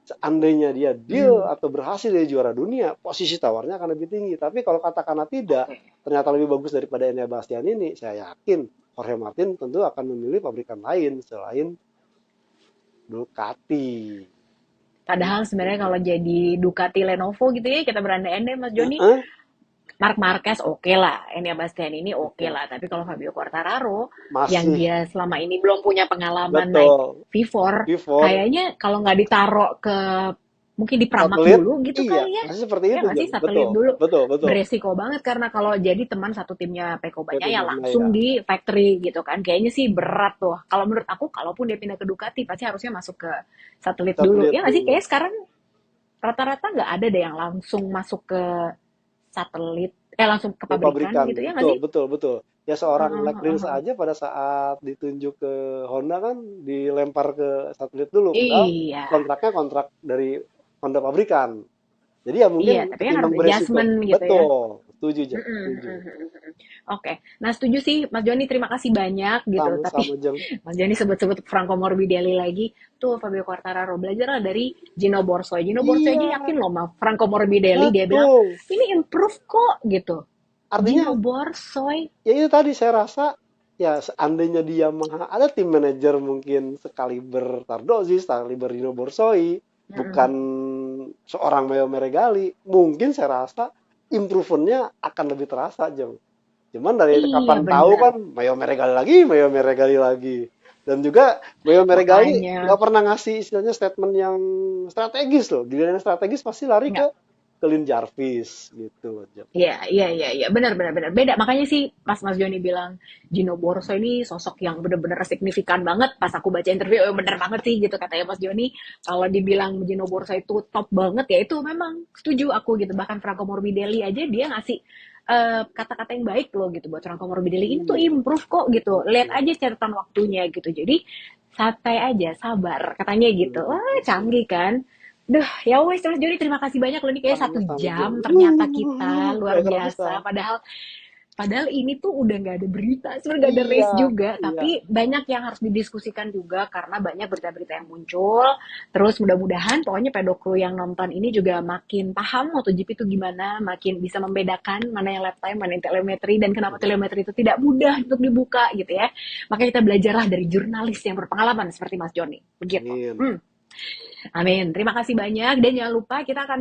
seandainya dia deal Hmm. atau berhasil jadi juara dunia, posisi tawarnya akan lebih tinggi. Tapi kalau katakanlah tidak, Oke. ternyata lebih bagus daripada Enea Bastian ini, saya yakin Jorge Martin tentu akan memilih pabrikan lain selain Ducati. Padahal sebenarnya kalau jadi Ducati Lenovo gitu ya, kita berandai-andai Mas Joni, Heeh, Marc Marquez oke lah, Enea Bastian ini oke oke. lah. Tapi kalau Fabio Quartararo, yang Masih dia selama ini belum punya pengalaman naik betul. V4, Before kayaknya kalau nggak ditaruh ke mungkin di Pramac satelit, dulu gitu iya, kali ya. masih seperti Ya itu, nggak sih, Jong. satelit Betul, dulu. betul, betul. Beresiko banget karena kalau jadi teman satu timnya Peko Peko Bagnaia ya Bagnaia, langsung di factory gitu kan. Kayaknya sih berat tuh. Kalau menurut aku, kalaupun dia pindah ke Ducati, pasti harusnya masuk ke satelit dulu. satelit Ya nggak sih, dulu. kayak sekarang rata-rata nggak ada deh yang langsung masuk ke satelit, langsung ke Ke pabrikan pabrikan, gitu ya nggak betul, sih? betul, betul. Ya seorang Heeh, Mike heeh, Prince heeh. aja pada saat ditunjuk ke Honda kan dilempar ke satelit dulu, padahal Iya, kontraknya kontrak dari Honda pabrikan. Jadi ya iya, mungkin tapi kan harus ketimbang beresiko, adjustment gitu ya. betul, setuju, Jeng, Mhm, setuju. mhm, mhm, mhm. Oke, nah setuju sih Mas Joni, terima kasih banyak gitu. Tapi Sama-sama, Jeng. Mas Joni sebut-sebut Franco Morbidelli lagi, tuh Fabio Quartararo belajar lah dari Gino Borsoy. Gino Borsoy Iya, aja yakin loh sama Franco Morbidelli, dia bilang betul. ini improve kok gitu. Artinya Gino Borsoy, ya itu tadi saya rasa ya seandainya dia ada tim manajer mungkin sekaliber Tardozi, sekaliber Dino Borsoi, bukan mm-mm. seorang Mayo Meregali, mungkin saya rasa improvementnya akan lebih terasa, Jeng. Cuman dari Iya kapan tahu bener, kan Mayo Meregali lagi. Dan juga Mayo Meregali makanya nggak pernah ngasih istilahnya statement yang strategis loh. Di yang strategis pasti lari nggak. ke Colin Jarvis gitu, Jeng. Iya, iya, iya, iya, benar, benar, benar. Beda. Makanya sih pas Mas Joni bilang Gino Borso ini sosok yang benar-benar signifikan banget. Pas aku baca interview, oh, bener banget sih gitu katanya Mas Joni. Kalau dibilang Gino Borso itu top banget ya itu memang setuju aku gitu. Bahkan Franco Morbidelli aja dia ngasih kata-kata yang baik loh gitu buat Franco Morbidelli. Ini tuh Iya, improve kok gitu. Lihat betul. aja catatan waktunya gitu. Jadi santai aja, sabar katanya gitu. Betul, Wah, betul. canggih kan? Duh, ya wes Mas Joni terima kasih banyak loh nih kayak satu Sama-sama, Jeng. jam ternyata kita luar Gak kerasa. biasa. Padahal padahal ini tuh udah nggak ada berita, sebenarnya nggak ada Iya, race juga, iya. tapi banyak yang harus didiskusikan juga karena banyak berita-berita yang muncul. Terus mudah-mudahan pokoknya pedokru yang nonton ini juga makin paham MotoGP itu gimana, makin bisa membedakan mana yang lap time, mana yang telemetri, dan kenapa telemetri itu tidak mudah untuk dibuka gitu ya. Makanya kita belajarlah dari jurnalis yang berpengalaman seperti Mas Joni. Begitu. Amin. Hmm. Amin. Terima kasih banyak dan jangan lupa kita akan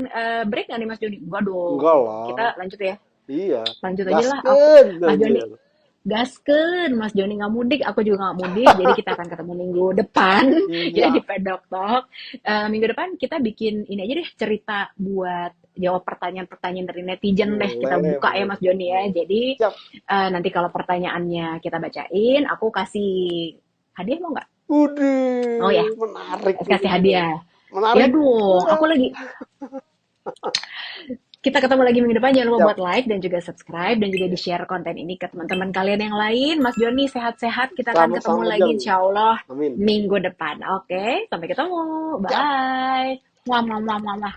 break nggak nih Mas Joni? Enggak Enggak dong. lah. Kita lanjut ya. Iya. Lanjut aja lah. Aku, Gasken Mas aja. Joni, gasken. Mas Joni nggak mudik, aku juga nggak mudik. Jadi kita akan ketemu minggu depan ya di Iya. Pedok Talk. Minggu depan kita bikin ini aja deh cerita buat jawab pertanyaan-pertanyaan dari netizen deh. Kita Boleh, buka ya boleh, Mas Joni ya. boleh. Jadi Siap. nanti kalau pertanyaannya kita bacain, aku kasih hadiah mau nggak? Oh ya, Udah, menarik ini, kasih Jeng. hadiah. Ya Menarik. dong, Iya. aku lagi. Kita ketemu lagi minggu depan. Jangan lupa Siap. buat like dan juga subscribe dan juga Iya. di-share konten ini ke teman-teman kalian yang lain. Mas Joni sehat-sehat. Kita akan ketemu Sama-sama, lagi Jeng. insya Allah Amin. minggu depan. Oke, sampai ketemu. Siap. Bye. Muah, muah, muah, muah, muah.